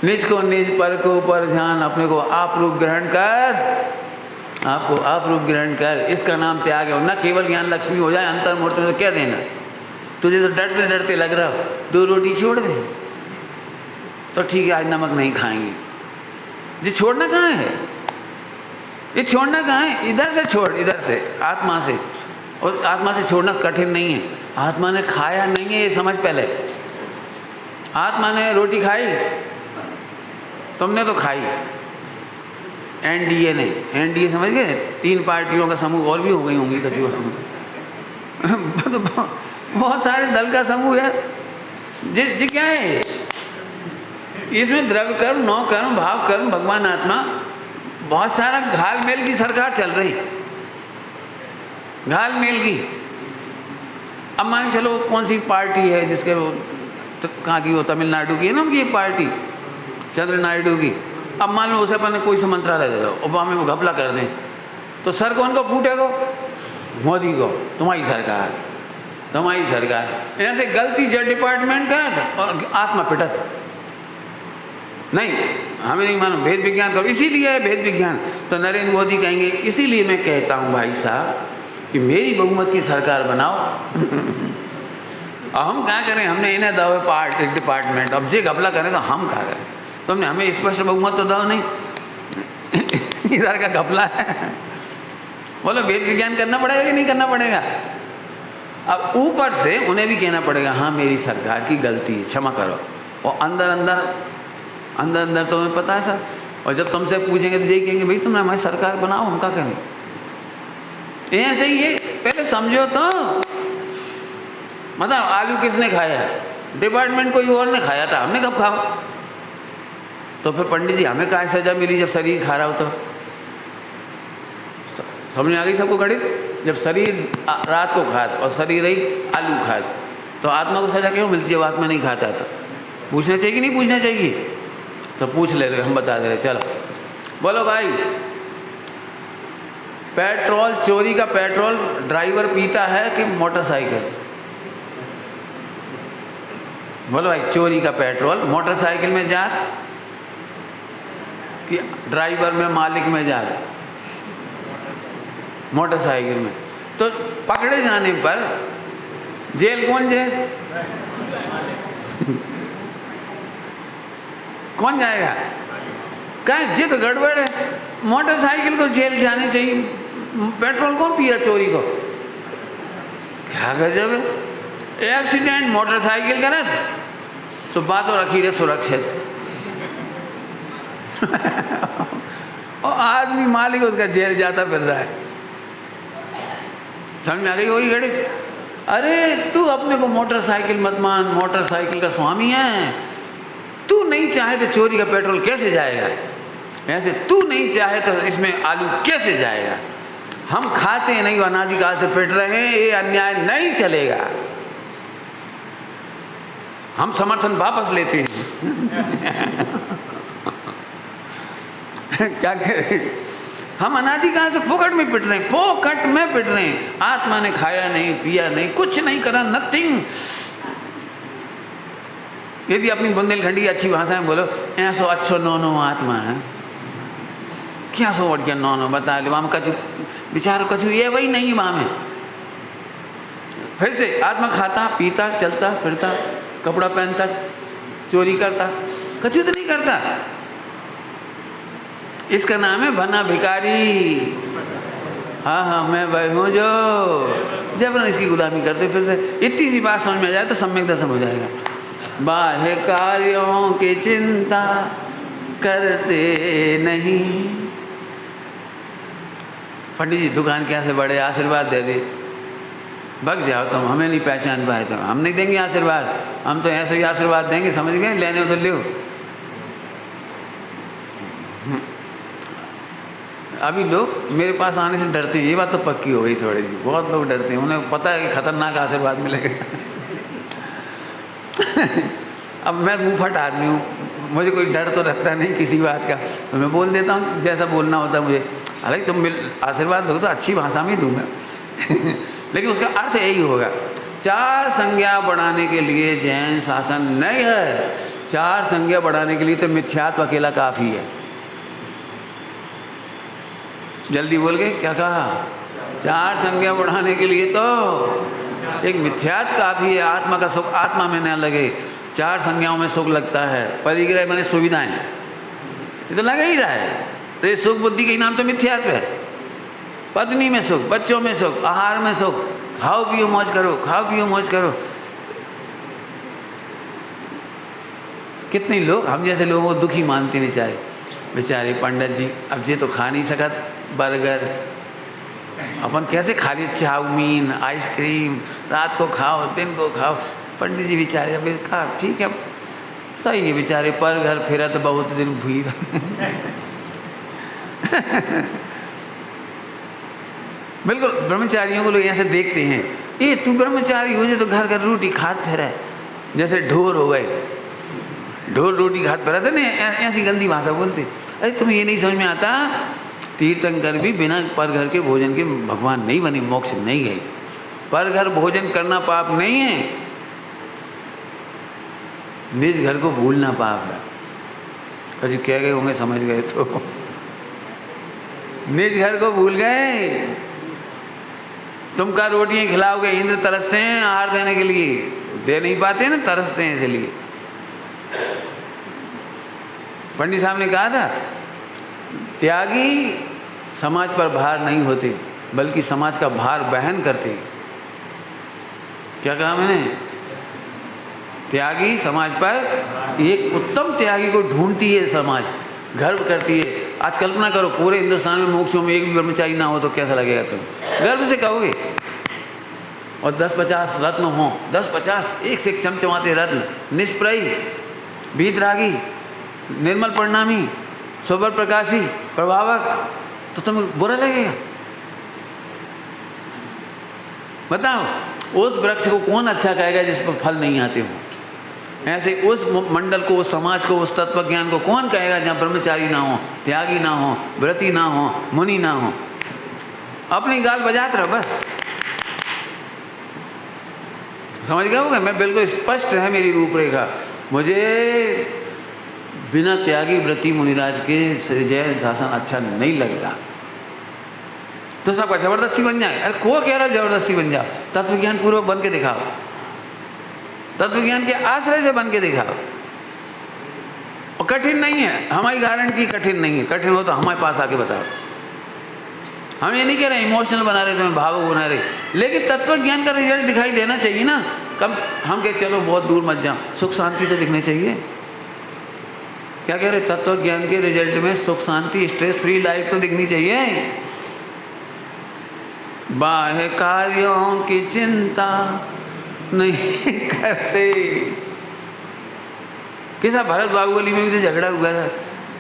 Speaker 1: निज को निज, पर को पर ध्यान, अपने को आप रूप ग्रहण कर, आपको आप रूप ग्रहण कर, इसका नाम त्याग है। न केवल ज्ञान लक्ष्मी हो जाए अंतर्मूर्ति में तो क्या देना। तुझे तो डरते डरते लग रहा हो 2 रोटी छोड़ दे तो ठीक है, आज नमक नहीं खाएंगे। ये छोड़ना कहाँ है, ये छोड़ना कहाँ है। इधर से छोड़, इधर से आत्मा से, और आत्मा से छोड़ना कठिन नहीं है। आत्मा ने खाया नहीं है ये समझ पहले। आत्मा ने रोटी खाई, तुमने तो खाई, एनडीए ने, एनडीए समझ गए, 3 पार्टियों का समूह, और भी हो गई होंगी कचू। बहुत सारे दल का समूह है। जी क्या है इसमें, द्रव्य कर्म, नौ कर्म, भाव कर्म, भगवान आत्मा, बहुत सारा घालमेल की सरकार चल रही, घालमेल की। अब मान चलो कौन सी पार्टी है जिसके कहाँ की, वो तमिलनाडु की है ना उनकी एक पार्टी, चंद्र नायडू की। अब मान लो उसे अपन कोई सा मंत्रालय दे दो, ओबामा में घपला कर दें, तो सर कौन को फूटेगा, मोदी को, तुम्हारी सरकार, तुम्हारी सरकार। ऐसे गलती जो डिपार्टमेंट करत और आत्मा पिटत। नहीं हमें नहीं मानो, भेद विज्ञान करो, इसीलिए है भेद विज्ञान। तो नरेंद्र मोदी कहेंगे इसीलिए मैं कहता हूँ भाई साहब कि मेरी बहुमत की सरकार बनाओ। अब हम क्या करें, हमने इन्हें दो पार्ट डिपार्टमेंट, अब जे घपला करें तो हम क्या करें। तुमने हमें स्पष्ट बहुमत तो दो नहीं, इधर का घपला है। बोलो भेद विज्ञान करना पड़ेगा कि नहीं करना पड़ेगा। अब ऊपर से उन्हें भी कहना पड़ेगा हाँ मेरी सरकार की गलती है, क्षमा करो। और अंदर अंदर तो उन्हें पता है सर। और जब तुमसे पूछेंगे तो यही कहेंगे भाई तुमने हमारी सरकार बनाओ, हम क्या करें। ऐसे ही है, पहले समझो तो। मतलब आलू किसने खाया, डिपार्टमेंट कोई और ने खाया था, हमने कब खाओ। तो फिर पंडित जी हमें क्या सजा मिली जब शरीर खा रहा हो। तो समझ आ गई सबको गणित। जब शरीर रात को खात और शरीर रही आलू खात, तो आत्मा को सजा क्यों मिलती है जब आत्मा नहीं खाता था। पूछना चाहिए कि नहीं पूछना चाहिए। तो पूछ ले रहे, हम बता दे रहे। चलो बोलो भाई, पेट्रोल, चोरी का पेट्रोल ड्राइवर पीता है कि मोटरसाइकिल। बोलो भाई, चोरी का पेट्रोल मोटरसाइकिल में जात कि ड्राइवर में, मालिक में जात, मोटरसाइकिल में। तो पकड़े जाने पर जेल कौन जाए, कौन जाएगा। कहें जिद गड़बड़ है, मोटरसाइकिल को जेल जाने चाहिए, पेट्रोल कौन पिया चोरी को। क्या गजब है। एक्सीडेंट मोटरसाइकिल का ना तो बात और रखी रहे सुरक्षित। और आदमी मालिक उसका जेल जाता फिर रहा है। समझ में आ गई वही घड़ी। अरे तू अपने को मोटरसाइकिल मत मान, मोटरसाइकिल का स्वामी है। तू नहीं चाहे तो चोरी का पेट्रोल कैसे जाएगा, ऐसे तू नहीं चाहे तो इसमें आलू कैसे जाएगा। हम खाते हैं नहीं, अनादिकाल से पिट रहे हैं, ये अन्याय नहीं चलेगा। हम समर्थन वापस लेते हैं। क्या करें, हम अनादिकाल से फोकट में पिट रहे हैं, फोकट में पिट रहे हैं। आत्मा ने खाया नहीं, पिया नहीं, कुछ नहीं करा, नथिंग। यदि अपनी बुंदेलखंडी अच्छी भाषा में बोलो, ऐसो अच्छो नो आत्मा है, क्या सो बढ़ गया नो बता ले। वहाँ कछु विचार कछु ये वही नहीं, वहाँ में फिर से आत्मा खाता पीता चलता फिरता, कपड़ा पहनता, चोरी करता, कछु तो नहीं करता। इसका नाम है बना भिखारी। हाँ हाँ मैं वही हूँ जो जबरन इसकी गुलामी करते फिर से। इतनी सी बात समझ में आ जाए तो सम्यक दर्शन हो जाएगा। बाह्य कार्यों की चिंता करते नहीं। पंडित जी दुकान कैसे बड़े, आशीर्वाद दे दे, भग जाओ तुम, हमें नहीं पहचान पाए तो हम नहीं देंगे आशीर्वाद, हम तो ऐसे ही आशीर्वाद देंगे, समझ गए, लेने तो लो। अभी लोग मेरे पास आने से डरते हैं, ये बात तो पक्की हो गई थोड़ी सी, बहुत लोग डरते हैं, उन्हें पता है कि खतरनाक आशीर्वाद मिलेगा। अब मैं मुँह फट आदमी हूँ, मुझे कोई डर तो लगता नहीं किसी बात का, तो मैं बोल देता हूँ जैसा बोलना होता है मुझे। हालांकि तुम आशीर्वाद दो तो अच्छी भाषा में दूंगा। लेकिन उसका अर्थ यही होगा, चार संज्ञा बढ़ाने के लिए जैन शासन नहीं है, चार संज्ञा बढ़ाने के लिए तो मिथ्यात्व अकेला काफ़ी है। जल्दी बोल गए, क्या कहा? चार संज्ञा बढ़ाने के लिए तो एक मिथ्यात्व काफ़ी है, आत्मा का सुख आत्मा में न लगे, चार संज्ञाओं में सुख लगता है। परिग्रह माने सुविधाएं, ये तो लगा ही रहा है, तो ये सुख बुद्धि के नाम तो मिथ्यात्व है। पत्नी में सुख, बच्चों में सुख, आहार में सुख, खाओ पियो मौज करो, खाओ पियो मौज करो। कितने लोग हम जैसे लोगों को दुखी मानते बेचारे, बेचारे पंडित जी अब ये तो खा नहीं सकत बर्गर, अपन कैसे खा लिए चाउमीन आइसक्रीम, रात को खाओ दिन को खाओ। पंडित जी बेचारे अब कहा ठीक है सही है, बेचारे पर घर फिरत बहुत दिन भूर। बिल्कुल ब्रह्मचारियों को लोग ऐसे देखते हैं, ये तू ब्रह्मचारी हो जाए तो घर घर रोटी खात फिर है, जैसे ढोर हो गए, ढोर रोटी खात फिर था ना, ऐसी गंदी भाषा बोलते। अरे तुम्हें ये नहीं समझ में आता, तीर्थंकर भी बिना पर घर के भोजन के भगवान नहीं बने, मोक्ष नहीं गए। पर घर भोजन करना पाप नहीं है, निज घर को भूलना पाप है। कभी कह गए होंगे समझ गए तो, निज घर को भूल गए। तुम का रोटियां खिलाओगे, इंद्र तरसते हैं आहार देने के लिए, दे नहीं पाते ना, तरसते हैं इसलिए। पंडित साहब ने कहा था त्यागी समाज पर भार नहीं होते बल्कि समाज का भार वहन करते। क्या कहा मैंने? त्यागी समाज पर, एक उत्तम त्यागी को ढूंढती है समाज, गर्व करती है। आज कल्पना करो पूरे हिंदुस्तान में मोक्षों में एक भी ब्रह्मचारी ना हो तो कैसा लगेगा? तुम गर्व से कहोगे। और 10-50 रत्न हों, 10-50 एक से एक चमचमाते रत्न, निष्प्रयी, भीतरागी, निर्मल परिणामी, सोबर प्रकाशी, प्रभावक, तो तुम्हें बुरा लगेगा? बताओ उस वृक्ष को कौन अच्छा कहेगा जिस पर फल नहीं आते हो? ऐसे उस मंडल को, उस समाज को, उस तत्व ज्ञान को कौन कहेगा जहाँ ब्रह्मचारी ना हो, त्यागी ना हो, व्रती ना हो, मुनि ना हो? अपनी गाल बजाते रहो बस। समझ गए होगा? मैं बिल्कुल स्पष्ट है मेरी रूपरेखा। मुझे बिना त्यागी व्रती मुनिराज के जैन शासन अच्छा नहीं लगता। तो सबका जबरदस्ती बन जाए? अरे को कह रहा जबरदस्ती बन जाओ, तत्वज्ञान पूर्वक बन के दिखाओ, तत्वज्ञान के आश्रय से बन के दिखाओ। और कठिन नहीं है, हमारी गारंटी कठिन नहीं है। कठिन हो तो हमारे पास आके बताओ। हम ये नहीं कह रहे इमोशनल बना रहे, तुम्हें भावुक बना रहे, लेकिन तत्वज्ञान का रिजल्ट दिखाई देना चाहिए ना। कम हम कह चलो बहुत दूर मत जाओ, सुख शांति तो दिखनी चाहिए। क्या कह रहे? तत्व ज्ञान के रिजल्ट में सुख शांति, स्ट्रेस फ्री लाइफ तो दिखनी चाहिए। बाह्य कार्यों की चिंता नहीं करते। किसा भरत बाहुबली में भी तो झगड़ा हुआ था,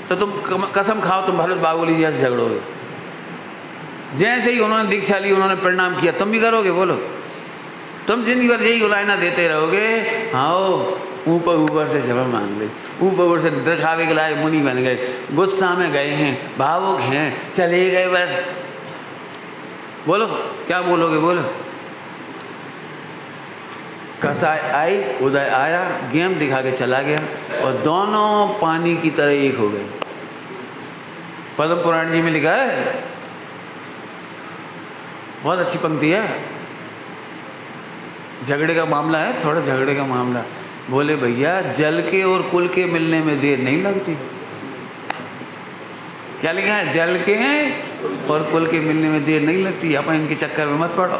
Speaker 1: तो तुम कसम खाओ तुम भरत बाहुबली जैसे झगड़ोगे। जैसे ही उन्होंने दीक्षा ली, उन्होंने प्रणाम किया, तुम भी करोगे? बोलो, तुम जिंदगी भर यही उलायना देते रहोगे। हाँ ऊपर ऊपर से क्षमा मांग ले, ऊपर ऊपर से दिखावे के लायक मुनि बन गए, गुस्सा में गए हैं, भावुक हैं, चले गए बस। बोलो क्या बोलोगे? बोलो। कसाय आई, उदय आया, गेम दिखा के चला गया और दोनों पानी की तरह एक हो गए। पद्म पुराण जी में लिखा है, बहुत अच्छी पंक्ति है। झगड़े का मामला है, थोड़ा झगड़े का मामला। बोले भैया जल के और कुल के मिलने में देर नहीं लगती। क्या लिखा है? जल के और कुल के मिलने में देर नहीं लगती, अपन इनके चक्कर में मत पड़ो।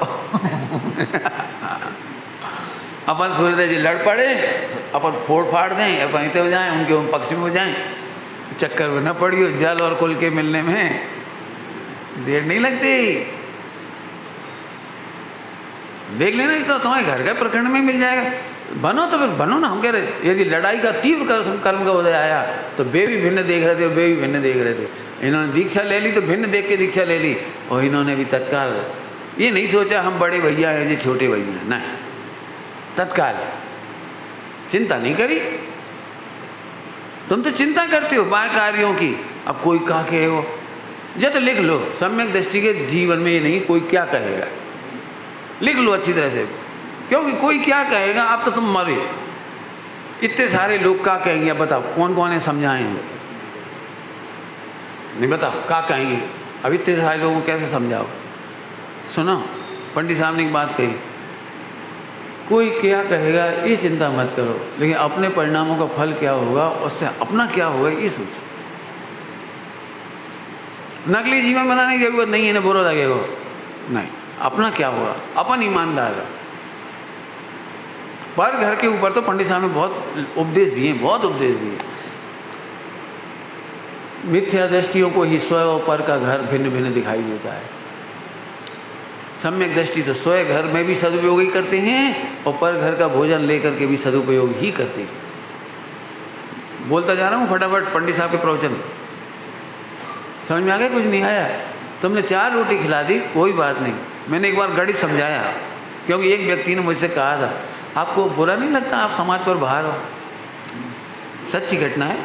Speaker 1: अपन सोच रहे जी लड़ पड़े, अपन फोड़ फाड़ दें, अपन इतने हो जाएं, उनके उन पक्ष में हो जाएं, चक्कर में न पड़ियो। जल और कुल के मिलने में देर नहीं लगती। देख लेना, तो तुम्हारे घर का प्रकरण में मिल जाएगा। बनो तो फिर बनो ना। हम कह रहे यदि लड़ाई का तीव्र कर्म का उदय आया तो वे भी भिन्न देख रहे थे, वे भी भिन्न देख रहे थे। इन्होंने दीक्षा ले ली तो भिन्न देख के दीक्षा ले ली, और इन्होंने भी तत्काल ये नहीं सोचा हम बड़े भैया हैं, ये छोटे भैया हैं, नहीं, तत्काल चिंता नहीं करी। तुम तो चिंता करते हो बाह्य कार्यों की, अब कोई क्या कहे हो, जो तो लिख लो। सम्यक दृष्टि के जीवन में ये नहीं कोई क्या कहेगा, लिख लो अच्छी तरह से, क्योंकि कोई क्या कहेगा, अब तो तुम मरे, इतने सारे लोग क्या कहेंगे, अब बताओ कौन कौन है समझाएं हम, नहीं बताओ क्या कहेंगे, अब इतने सारे लोगों को कैसे समझाओ। सुनो, पंडित साहब ने एक बात कही, कोई क्या कहेगा ये चिंता मत करो, लेकिन अपने परिणामों का फल क्या होगा, उससे अपना क्या होगा ये सोचो। नकली जीवन बनाने की जरूरत नहीं है ना, बुरा लगेगा, नहीं, अपना क्या होगा, अपन ईमानदार है। पर घर के ऊपर तो पंडित साहब ने बहुत उपदेश दिए, बहुत उपदेश दिए। मिथ्या दृष्टियों को ही स्वयं और पर का घर भिन्न भिन्न दिखाई देता है। सम्यक दृष्टि तो स्वयं घर में भी सदुपयोग ही करते हैं और पर घर का भोजन लेकर के भी सदुपयोग ही करते हैं। बोलता जा रहा हूँ फटाफट पंडित साहब के प्रवचन, समझ में आ गया? कुछ नहीं आया? तुमने 4 रोटी खिला दी, कोई बात नहीं। मैंने एक बार गणित समझाया, क्योंकि एक व्यक्ति ने मुझसे कहा था, आपको बुरा नहीं लगता आप समाज पर बाहर हो? सच्ची घटना है,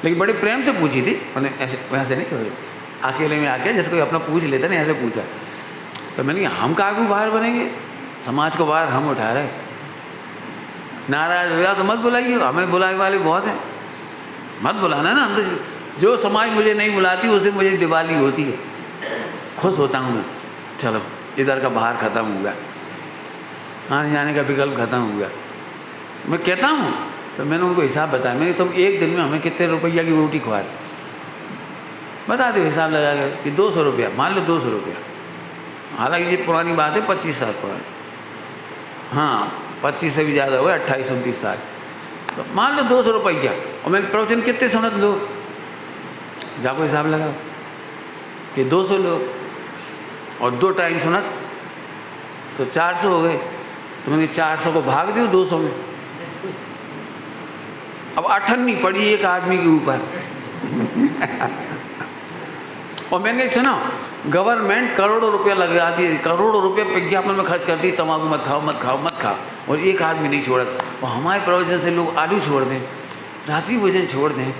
Speaker 1: लेकिन बड़े प्रेम से पूछी थी मैंने, ऐसे वैसे नहीं कही, अकेले में आके जैसे कोई अपना पूछ लेता नहीं, ऐसे पूछा। तो मैंने कहा हम कहाँ को बाहर बनेंगे, समाज को बाहर हम उठा रहे। नाराज हो गया तो मत बुलाइए, हमें बुलाने वाले बहुत हैं, मत बुलाना ना। हम तो जो समाज मुझे नहीं बुलाती उस दिन मुझे दिवाली होती है, खुश होता हूँ मैं, चलो इधर का बाहर ख़त्म हो गया, आने जाने का विकल्प खत्म हो गया। मैं कहता हूँ तो मैंने उनको हिसाब बताया, मैंने तुम एक दिन में हमें कितने रुपया की रोटी खुआ, बता दो हिसाब लगा के कि 200 रुपया, मान लो 200 रुपया। हालांकि ये पुरानी बात है, 25 साल पुरानी, हाँ 25 से भी ज़्यादा हो गया, 28-29 साल। तो मान लो 200 रुपया, और मैंने प्रवचन कितने सुनत लोग, जाको हिसाब लगाओ कि 200 लोग, और 2 टाइम सुनत तो 400 हो गए। तो मैंने 400 को भाग दियो 200 में, अब 98 पड़ी एक आदमी के ऊपर। और मैंने सुना गवर्नमेंट करोड़ों रुपया लगाती है, करोड़ों रुपये विज्ञापन में खर्च करती है, तंबाकू मत खाओ मत खाओ मत खाओ, और एक आदमी नहीं छोड़ता। और हमारे प्रवचन से लोग आलू छोड़ दें, रात्रि भोजन छोड़ दें,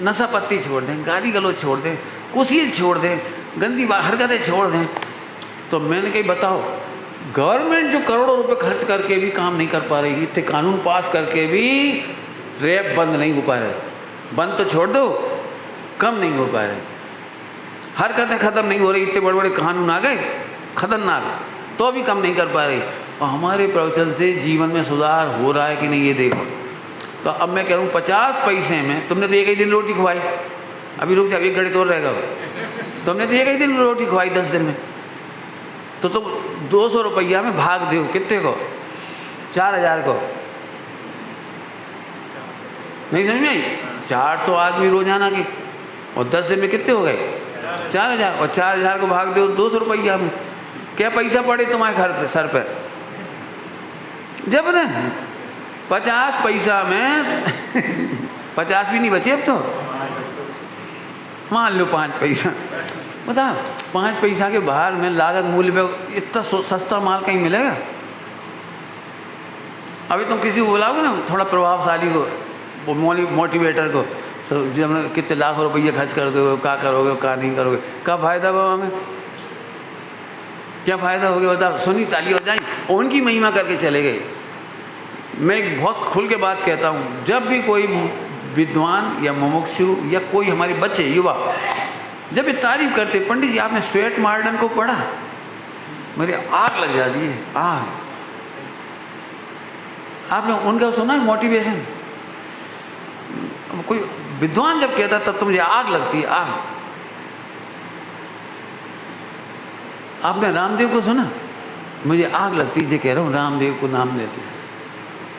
Speaker 1: नशा पत्ती छोड़ दें, गाली गलौज छोड़ दें, कुशील छोड़ दें, गंदी हरकतें छोड़ दें। तो मैंने कही बताओ, गवर्नमेंट जो करोड़ों रुपए खर्च करके भी काम नहीं कर पा रही, इतने कानून पास करके भी रेप बंद नहीं हो पा रहे, बंद तो छोड़ दो कम नहीं हो पा रहे, हरकतें ख़त्म नहीं हो रही, इतने बड़े बड़े कानून आ गए खतरनाक, तो भी कम नहीं कर पा रही। और हमारे प्रवचन से जीवन में सुधार हो रहा है कि नहीं ये देखो। तो अब मैं कह रहा हूँ 50 पैसे में तुमने तो एक ही दिन रोटी खवाई, अभी रुक जाओ एक घड़ी तो रहेगा, तुमने तो एक ही दिन रोटी खवाई 10 दिन में, तो तुम 200 रुपया में भाग दो कितने को, 4000 को, नहीं समझ में आई? 400 आदमी रोजाना की, और 10 दिन में कितने हो गए 4000, और 4000 को भाग दो 200 रुपया में, क्या पैसा पड़े तुम्हारे घर पे सर पर? जब ना 50 पैसा में 50 भी नहीं बचे अब तो, मान लो 5 पैसा, बताओ 5 पैसा के बाहर में लागत मूल्य पे इतना सस्ता माल कहीं मिलेगा? अभी तुम किसी को बुलाओगे ना थोड़ा प्रभावशाली को, मोटिवेटर को, जब कितने लाख रुपये खर्च कर दो, क्या करोगे क्या नहीं करोगे, क्या फ़ायदा हुआ हमें, क्या फ़ायदा हो गया बताओ? सुनी ताली हो जाए और उनकी महिमा करके चले गए। मैं एक बहुत खुल के बात कहता हूँ, जब भी कोई विद्वान या मुमुक्षु या कोई हमारे बच्चे युवा जब ये तारीफ करते, पंडित जी आपने स्वेट मार्डन को पढ़ा, मेरी आग लग जाती है, आग। आपने उनका सुना है मोटिवेशन? कोई विद्वान जब कहता तब तो मुझे आग लगती है, आग। आपने रामदेव को सुना? मुझे आग लगती है, कह रहा हूँ, रामदेव को नाम लेते थे।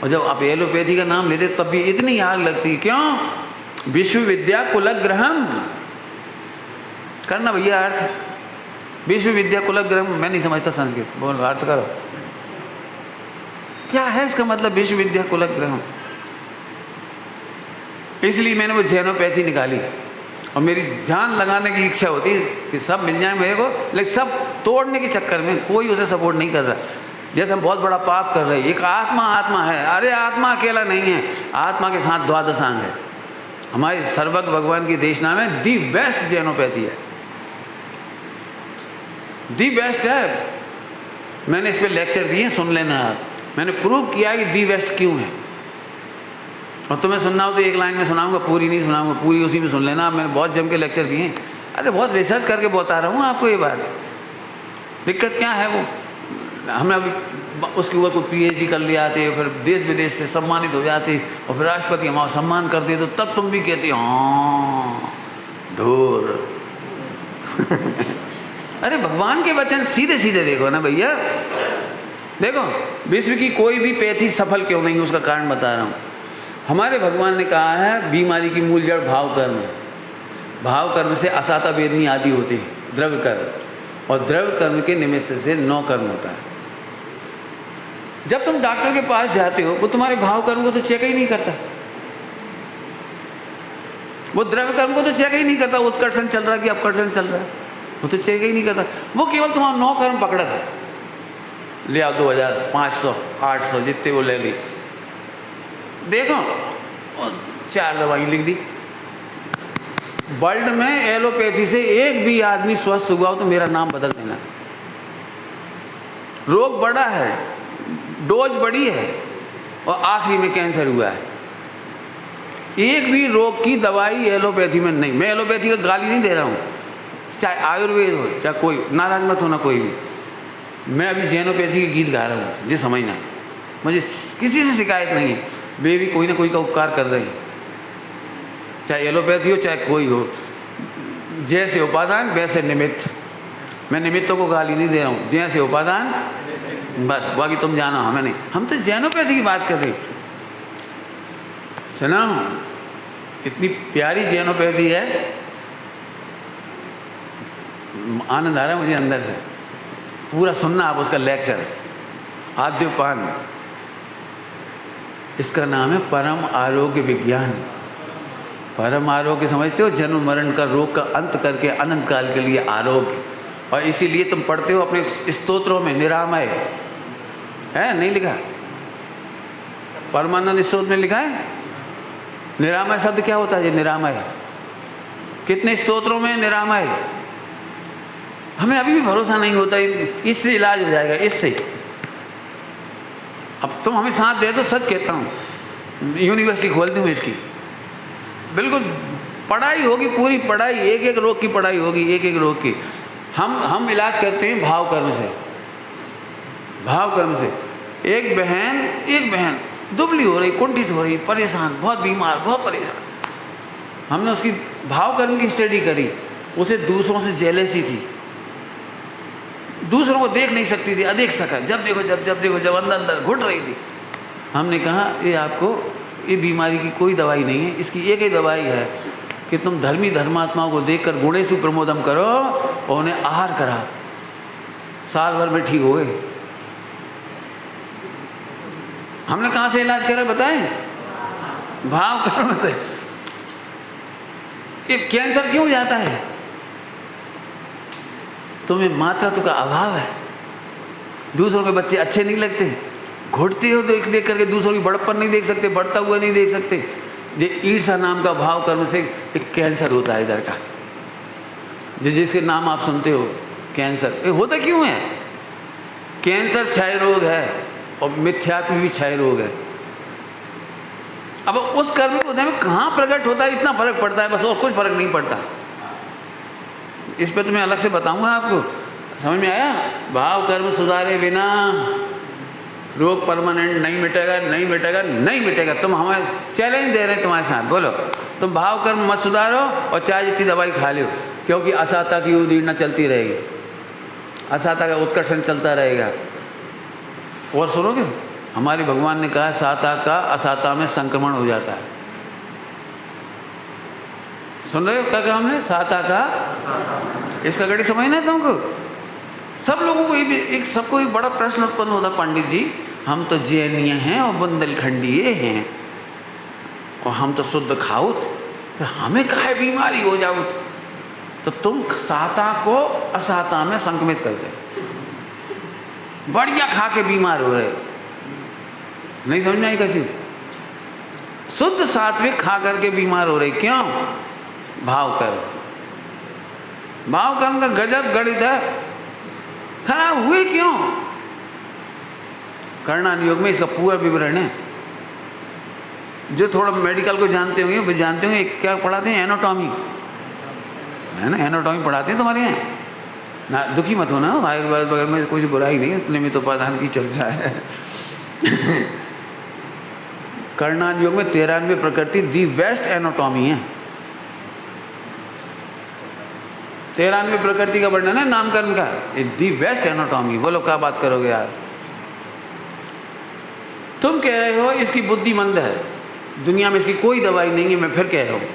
Speaker 1: और जब आप एलोपैथी का नाम लेते तब भी इतनी आग लगती है। क्यों? विश्वविद्या कुलग्रहम करना भैया अर्थ। विश्वविद्या कुलग्रहम मैं नहीं समझता संस्कृत, बोलो अर्थ करो क्या है इसका मतलब विश्वविद्या कुलग्रहम। इसलिए मैंने वो जैनोपैथी निकाली और मेरी जान लगाने की इच्छा होती है कि सब मिल जाए मेरे को, लेकिन सब तोड़ने के चक्कर में कोई उसे सपोर्ट नहीं कर रहा। जैसे हम बहुत बड़ा पाप कर रहे हैं। एक आत्मा आत्मा है, अरे आत्मा अकेला नहीं है, आत्मा के साथ द्वादशांग है। हमारे सर्वज्ञ भगवान की देशना में दी बेस्ट जैनोपैथी है, दी बेस्ट है। मैंने इस पे लेक्चर दिए, सुन लेना आप। मैंने प्रूव किया कि दी बेस्ट क्यों है। और तुम्हें सुनना हो तो एक लाइन में सुनाऊंगा, पूरी नहीं सुनाऊंगा, पूरी उसी में सुन लेना। आप मैंने बहुत जम के लेक्चर दिए। अरे बहुत रिसर्च करके बता रहा हूँ आपको ये बात। दिक्कत क्या है, वो हमने अभी उसके ऊपर कोई पीएचडी कर लिया आते, फिर देश विदेश से सम्मानित हो जाते और फिर राष्ट्रपति हमारा सम्मान करते, तो तब तुम भी कहते हाँ ढोर। अरे भगवान के वचन सीधे सीधे देखो ना भैया। देखो विश्व की कोई भी पैथी सफल क्यों नहीं, उसका कारण बता रहा हूँ। हमारे भगवान ने कहा है बीमारी की मूल जड़ भाव कर्म है। भाव कर्म से असाता वेदनी आदि होती है, द्रव्य कर्म, और द्रव्य कर्म के निमित्त से 9 कर्म होता है। जब तुम डॉक्टर के पास जाते हो वो तुम्हारे भाव कर्म को तो चेक ही नहीं करता, वो द्रव्य कर्म को तो चेक ही नहीं करता, उत्कर्षण चल रहा है कि अपकर्षण चल रहा है, वो तो चेक ही नहीं करता। वो केवल तुम्हारा 9 कर्म पकड़ा था, ले आओ 2000, 500, 800 जितने वो ले ली, देखो और 4 दवाई लिख दी। वर्ल्ड में एलोपैथी से एक भी आदमी स्वस्थ हुआ हो तो मेरा नाम बदल देना। रोग बड़ा है, डोज बड़ी है और आखिरी में कैंसर हुआ है। एक भी रोग की दवाई एलोपैथी में नहीं। मैं एलोपैथी का गाली नहीं दे रहा हूँ, चाहे आयुर्वेद हो चाहे कोई, नाराज मत होना कोई भी। मैं अभी जैनोपैथी के गीत गा रहा हूँ, ये समझना, मुझे किसी से शिकायत नहीं है। वे भी कोई ना कोई का उपकार कर रहे हैं, चाहे एलोपैथी हो चाहे कोई हो। जैसे उपादान वैसे निमित्त। मैं निमित्तों को गाली नहीं दे रहा हूँ, जैसे उपादान बस, बाकी तुम जानो, हमें नहीं। हम तो जैनोपैथी की बात कर रहे हैं। सुना, इतनी प्यारी जैनोपैथी है, आनंद आ रहा है मुझे अंदर से। पूरा सुनना आप उसका लेक्चर, आद्योपान। इसका नाम है परम आरोग्य विज्ञान। परम आरोग्य समझते हो, जन्म मरण का रोग का अंत करके अनंत काल के लिए आरोग्य। और इसीलिए तुम पढ़ते हो अपने स्तोत्रों में निरामय है, नहीं लिखा? परमानंद स्तोत्र में लिखा है निरामय शब्द क्या होता है? ये निरामय कितने स्तोत्रों में निरामय। हमें अभी भी भरोसा नहीं होता इससे इलाज हो जाएगा, इससे। अब तुम हमें साथ दे दो, सच कहता हूँ यूनिवर्सिटी खोल दूँ इसकी, बिल्कुल पढ़ाई होगी, पूरी पढ़ाई, एक एक रोग की पढ़ाई होगी, एक एक रोग की। हम इलाज करते हैं भाव कर्म से। भाव कर्म से एक बहन दुबली हो रही, कुंठित हो रही, परेशान, बहुत बीमार, बहुत परेशान। हमने उसकी भाव कर्म की स्टडी करी। उसे दूसरों से जेलसी थी, दूसरों को देख नहीं सकती थी, अदेख सका, जब देखो जब अंदर घुट रही थी। हमने कहा ये आपको, ये बीमारी की कोई दवाई नहीं है, इसकी एक ही दवाई है कि तुम धर्मी धर्मात्माओं को देखकर गुणेषु प्रमोदम करो और उन्हें आहार करा। साल भर में ठीक हो गए। हमने कहाँ से इलाज करा बताएं? भाव कर्म से। ये कैंसर क्यों जाता है? तुम्हें मातृत्व का अभाव है। दूसरों के बच्चे अच्छे नहीं लगते, घुटते हो देख देख करके, दूसरों की बड़प्पन नहीं देख सकते, बढ़ता हुआ नहीं देख सकते। ये ईर्षा नाम का भाव कर्म से एक कैंसर होता है इधर का, जिसके नाम आप सुनते हो कैंसर। ये होता क्यों है? कैंसर क्षय रोग है और मिथ्यात्व भी क्षय रोग है। अब उस कर्म के उदय में कहाँ प्रकट होता है, इतना फर्क पड़ता है बस, और कुछ फर्क नहीं पड़ता। इस पे तो मैं अलग से बताऊंगा आपको, समझ में आया? भाव कर्म सुधारे बिना रोग परमानेंट नहीं मिटेगा। तुम हमें चैलेंज दे रहे हैं तुम्हारे साथ, बोलो तुम भाव कर्म मत सुधारो और चाहे जितनी दवाई खा लो, क्योंकि असाता की उदीर्णा चलती रहेगी। असाता का उत्कर्षण चलता रहेगा। और सुनोगे, हमारे भगवान ने कहा साता का असाता में संक्रमण हो जाता है। सुन रहे हो क्या कहा हमने? साता का, इसका गणित समझना है तुमको? सब लोगों को एक सबको एक बड़ा प्रश्न उत्पन्न होता, पंडित जी हम तो जैनीय हैं और बुंदेलखंडीय हैं और हम तो शुद्ध खाऊत, फिर हमें काहे बीमारी हो जाऊत? तो तुम साता को असाता में संक्रमित कर दे, बढ़िया खा के बीमार हो रहे। नहीं समझ में आई कैसी? शुद्ध सात्विक खा करके बीमार हो रहे, क्यों? भाव कर्म, भाव कर्म का गजब गणित है, खराब हुए क्यों? कर्णान योग में इसका पूरा विवरण है। जो थोड़ा मेडिकल को जानते होंगे वो जानते होंगे क्या पढ़ाते हैं, एनाटॉमी है ना, एनाटॉमी पढ़ाते हैं तुम्हारे यहाँ ना। दुखी मत होना, आयुर्वेद वगैरह में कोई बुराई नहीं है, उतने में तो प्रधान की चर्चा है। कर्णान योग में 93 प्रकृति दी बेस्ट एनाटॉमी है। 93 प्रकृति का वर्णन है नामकरण का, दी बेस्ट एनाटॉमी। बोलो क्या बात करोगे यार? तुम कह रहे हो इसकी बुद्धि मंद है, दुनिया में इसकी कोई दवाई नहीं है। मैं फिर कह रहा हूँ,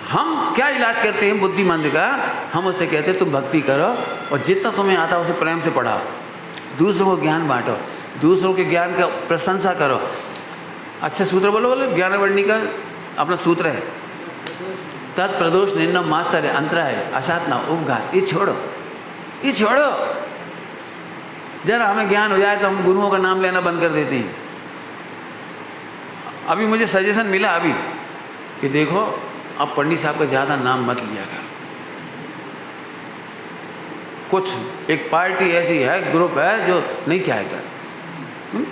Speaker 1: हम क्या इलाज करते हैं बुद्धिमंद का? हम उससे कहते हैं तुम भक्ति करो और जितना तुम्हें आता है उसे प्रेम से पढ़ाओ, दूसरों को ज्ञान बांटो, दूसरों के ज्ञान का प्रशंसा करो। अच्छा सूत्र बोलो, ज्ञानवर्णी का अपना सूत्र है, तत्प्रदोष निन्नम मास्तर है, अंतरा है, असातना उपघात। ये छोड़ो, ये छोड़ो। जरा हमें ज्ञान हो जाए तो हम गुरुओं का नाम लेना बंद कर देते हैं। अभी मुझे सजेशन मिला अभी कि देखो अब पंडित साहब का ज़्यादा नाम मत लिया कर। कुछ एक पार्टी ऐसी है, ग्रुप है जो नहीं चाहता।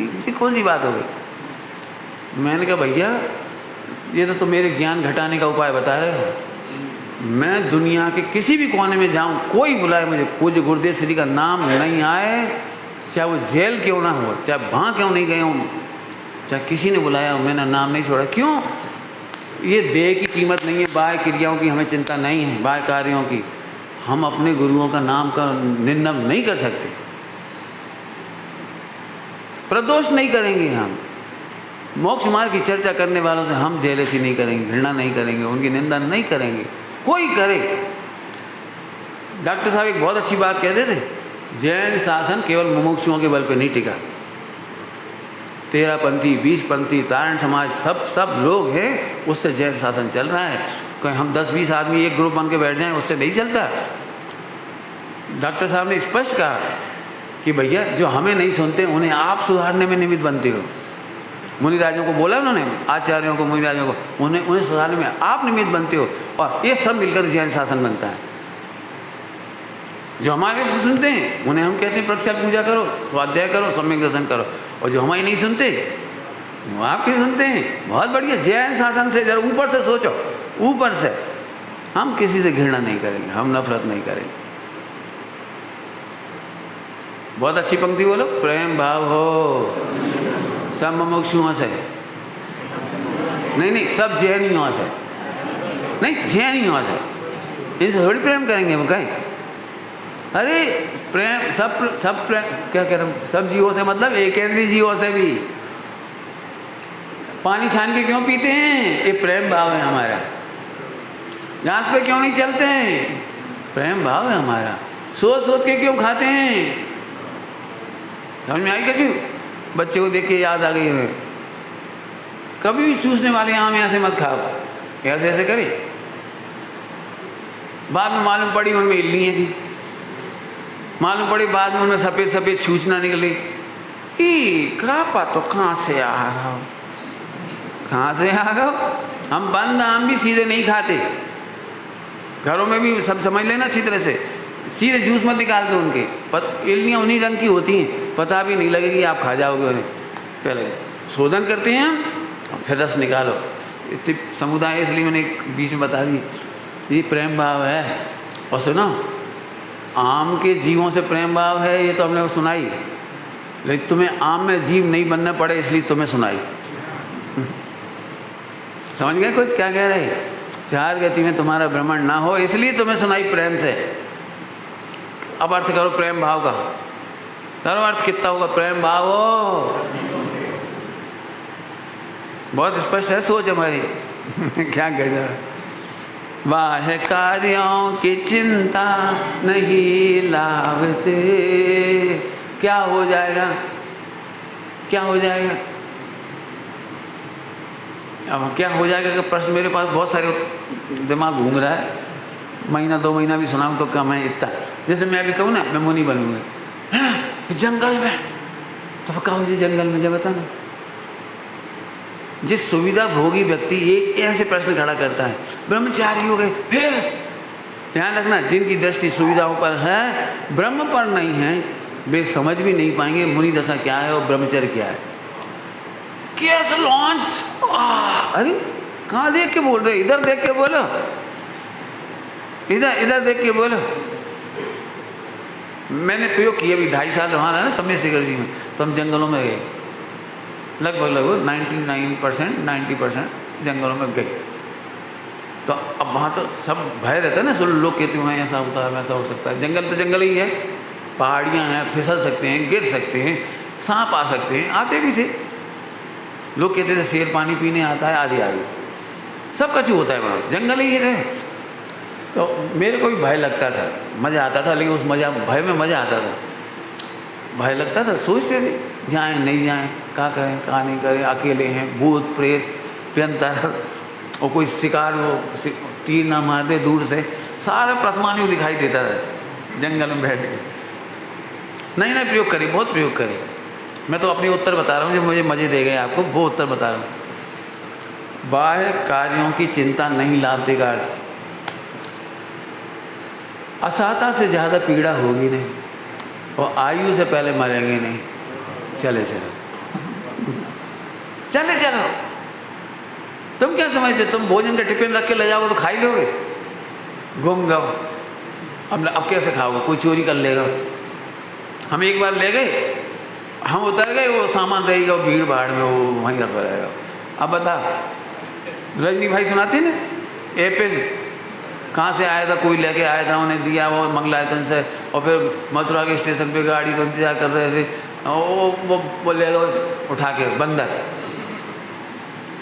Speaker 1: ये कौन सी बात हो गई? मैंने कहा भैया ये तो तुम मेरे ज्ञान घटाने का उपाय बता रहे हो। मैं दुनिया के किसी भी कोने में जाऊं, कोई बुलाए मुझे, पूज्य गुरुदेव श्री का नाम नहीं आए, चाहे वो जेल क्यों ना हो, चाहे वहाँ क्यों नहीं गए हूँ, चाहे किसी ने बुलाया हो, मैंने नाम नहीं छोड़ा। क्यों? ये देह की कीमत नहीं है, बाह्य क्रियाओं की हमें चिंता नहीं है, बाह्य कार्यों की। हम अपने गुरुओं का नाम का निंदन नहीं कर सकते, प्रदोष नहीं करेंगे। हम मोक्ष मार्ग की चर्चा करने वालों से हम जेलसी नहीं करेंगे, घृणा नहीं करेंगे, उनकी निंदा नहीं करेंगे, कोई करे। डॉक्टर साहब एक बहुत अच्छी बात कहते थे, जैन शासन केवल मुमुक्षुओं के बल पे नहीं टिका। 13पंथी, 20पंथी, तारण समाज, सब लोग हैं, उससे जैन शासन चल रहा है। कहीं हम 10-20 आदमी एक ग्रुप बन के बैठ जाएं, उससे नहीं चलता। डॉक्टर साहब ने स्पष्ट कहा कि भैया जो हमें नहीं सुनते उन्हें आप सुधारने में निमित्त बनते हो। मुनिराजों को बोला उन्होंने, आचार्यों को, मुनिराजों को, उन्हें सुधारने में आप निमित्त बनते हो, और ये सब मिलकर जैन शासन बनता है। जो हमारे से सुनते हैं उन्हें हम कहते हैं प्रक्षाल पूजा करो, स्वाध्याय करो, सम्यक दर्शन करो, और जो हमारी नहीं सुनते वो आपके सुनते हैं। बहुत बढ़िया, जैन शासन से जरा ऊपर से सोचो, ऊपर से। हम किसी से घृणा नहीं करेंगे, हम नफरत नहीं करेंगे। बहुत अच्छी पंक्ति बोलो, प्रेम भाव हो सब मुमुक्षुओं से, नहीं सब जैनियों से, नहीं जैनियों से, इनसे थोड़ी प्रेम करेंगे हम कहीं। अरे प्रेम सब प्रेम, क्या कह रहा हूँ, सब जीवों से मतलब एकेंद्रीय जीवों से भी। पानी छान के क्यों पीते हैं? ये प्रेम भाव है हमारा। घास पे क्यों नहीं चलते हैं? प्रेम भाव है हमारा। सोच के क्यों खाते हैं? समझ में आई कैसी? बच्चे को देख के याद आ गई हमें, कभी भी चूसने वाले आम यहाँ से मत खाओ, ऐसे करे। बाद में मालूम पड़ी उनमें इल्लियाँ थी, मालूम पड़ी बाद में उनमें सफ़ेद सूचना निकली। तो कहाँ से आ रहा हो, कहाँ से आ गए? हम बंद आम भी सीधे नहीं खाते, घरों में भी सब समझ लेना अच्छी तरह से, सीधे जूस मत निकाल दो उनके। इल्लियाँ उन्हीं रंग की होती हैं, पता भी नहीं लगेगी, आप खा जाओगे उन्हें। पहले शोधन करते हैं हम, फिर रस निकालो। इतनी समुदाय इसलिए मैंने बीच में बता दी, ये प्रेम भाव है। और सुनो, आम के जीवों से प्रेम भाव है, ये तो हमने सुनाई, लेकिन तुम्हें आम में जीव नहीं बनना पड़े इसलिए तुम्हें सुनाई। समझ गए कुछ क्या कह रहे? 4 गति में तुम्हारा भ्रमण ना हो इसलिए तुम्हें सुनाई प्रेम से। अब अर्थ करो प्रेम भाव का, करो अर्थ कितना होगा प्रेम भाव हो। बहुत स्पष्ट है सोच हमारी। क्या गजब। वाह कार्यों की चिंता नहीं लावते। क्या हो जाएगा, क्या हो जाएगा, अब क्या हो जाएगा का प्रश्न मेरे पास बहुत सारे दिमाग घूम रहा है। महीना 2 महीना भी सुनाऊं तो कम है इतना। जैसे मैं अभी कहूँ ना मैं मुनि बनूंगा जंगल में, तो क्या हो जाए जंगल में, जब बता ना। जिस सुविधा भोगी व्यक्ति ये ऐसे प्रश्न खड़ा करता है, ब्रह्मचारी हो गए, फिर ध्यान रखना जिनकी दृष्टि सुविधाओं पर है ब्रह्म पर नहीं है, वे समझ भी नहीं पाएंगे मुनि दशा क्या है और ब्रह्मचर्य क्या है। केस लॉन्च, अरे कहाँ देख के बोल रहे, इधर देख के बोलो, इधर देख के बोलो। मैंने प्रयोग किया अभी 2.5 साल वहाँ रहा ना समय शेखर जी में, तो हम जंगलों में गए, लगभग 99% 90% जंगलों में गए। तो अब वहाँ तो सब भय रहता है ना, सब लोग कहते हैं ऐसा होता है वैसा हो सकता है। जंगल तो जंगल ही है, पहाड़ियाँ हैं, फिसल सकते हैं, गिर सकते हैं, सांप आ सकते हैं, आते भी थे। लोग कहते थे शेर पानी पीने आता है, आदि आदि सब कुछ होता है वहाँ, जंगल ही है। तो मेरे को भी भय लगता था, मज़ा आता था, लेकिन उस भय में मज़ा आता था। भय लगता था, सोचते थे जाएं नहीं जाएं, क्या करें क्या नहीं करें, अकेले हैं, भूत प्रेत प्यंतर और कोई शिकार वो तीर ना मार दे दूर से, सारा प्रथमान्यु दिखाई देता था जंगल में बैठ के। नहीं प्रयोग करी, बहुत प्रयोग करी। मैं तो अपनी उत्तर बता रहा हूँ जो मुझे मज़े दे गए आपको, वो उत्तर बता रहा हूँ। बाह्य कार्यों की चिंता नहीं लाभते का अर्थ, असहता से ज़्यादा पीड़ा होगी नहीं और आयु से पहले मरेंगे नहीं। चले चलो। तुम क्या समझते, तुम भोजन का टिफिन रख के ले जाओगे तो खा ही लोगे, गुम गओ। अब कैसे खाओगे, कोई चोरी कर लेगा। हम एक बार ले गए, हम उतर गए, वो सामान रहेगा वो भीड़ भाड़ में, वो वहीं रखा रहेगा। अब बता, रजनी भाई सुनाते ना, एप्पल कहाँ से आया था, कोई लेके आया था, उन्हें दिया वो मंगलायतन से, और फिर मथुरा के स्टेशन पे गाड़ी को इंतजार कर रहे थे, वो ले गए उठा के बंदर।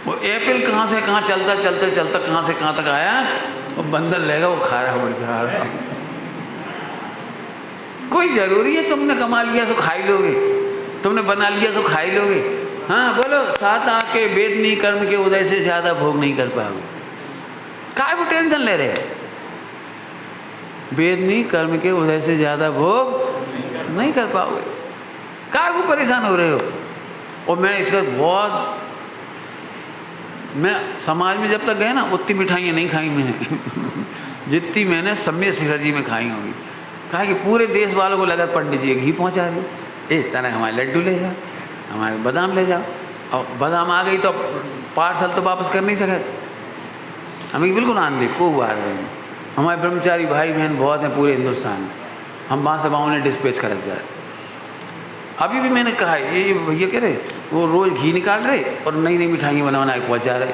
Speaker 1: वो एप्पल कहाँ से कहाँ चलता कहाँ से कहाँ तक आया, वो बंदर लेगा, वो खा रहा। कोई ज़रूरी है तुमने कमा लिया तो खा ही लोगे, तुमने बना लिया तो खा ही लोगे। हाँ बोलो, 7 आँख के वेदनी कर्म के उदय से ज़्यादा भोग नहीं कर पाओगे। काय को टेंशन ले रहे हैं, वेदनी कर्म के उदय से ज़्यादा भोग नहीं कर पाओगे, काय को परेशान हो रहे हो। और मैं इसका बहुत, मैं समाज में जब तक गए ना उतनी मिठाइयाँ नहीं खाई मैंने जितनी मैंने समय शेखर जी में खाई होंगी। कहा कि पूरे देश वालों को लगा पंडित जी घी पहुँचा दे, तरह हमारे लड्डू ले जाओ, हमारे बादाम ले जाओ। और बादाम आ गई तो पार्सल तो वापस कर नहीं सके, हमें बिल्कुल आन दे को हुआ है। हमारे ब्रह्मचारी भाई बहन बहुत हैं पूरे हिंदुस्तान में, हम वहाँ से उन्हें डिस्पैच कर जाए। अभी भी मैंने कहा ये भैया कह रहे वो रोज़ घी निकाल रहे और नई नई मिठाई बना के पहुँचा रहे।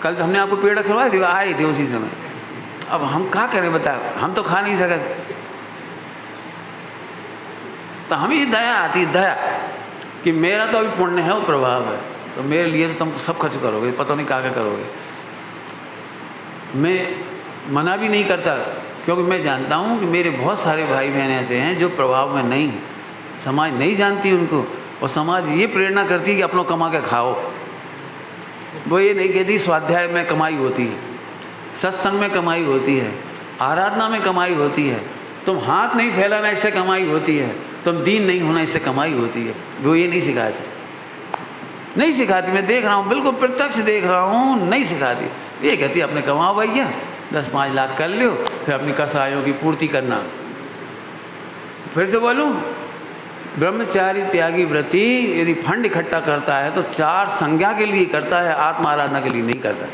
Speaker 1: कल तो हमने आपको पेड़ खिलवाए थे, आए थे उसी समय। अब हम क्या करें बता, हम तो खा नहीं सकते। तो हमें ये दया आती है, दया कि मेरा तो अभी पुण्य है, वो प्रभाव है, तो मेरे लिए तो तुम सब खर्च करोगे, पता नहीं क्या करोगे। मैं मना भी नहीं करता, क्योंकि मैं जानता हूँ कि मेरे बहुत सारे भाई बहन ऐसे हैं जो प्रभाव में नहीं, समाज नहीं जानती उनको, और समाज ये प्रेरणा करती है कि अपनों कमा के खाओ। वो ये नहीं कहती स्वाध्याय में कमाई होती है, सत्संग में कमाई होती है, आराधना में कमाई होती है, तुम हाथ नहीं फैलाना इससे कमाई होती है, तुम दीन नहीं होना इससे कमाई होती है। वो ये नहीं सिखाती, नहीं सिखाती। मैं देख रहा हूँ, बिल्कुल प्रत्यक्ष देख रहा हूँ, नहीं सिखाती। ये कहती अपने कमाओ भैया, 10-5 लाख कर लो, फिर अपनी कसायों की पूर्ति करना। फिर से बोलूँ, ब्रह्मचारी त्यागी व्रती यदि फंड इकट्ठा करता है तो 4 संज्ञा के लिए करता है, आत्मा आराधना के लिए नहीं करता।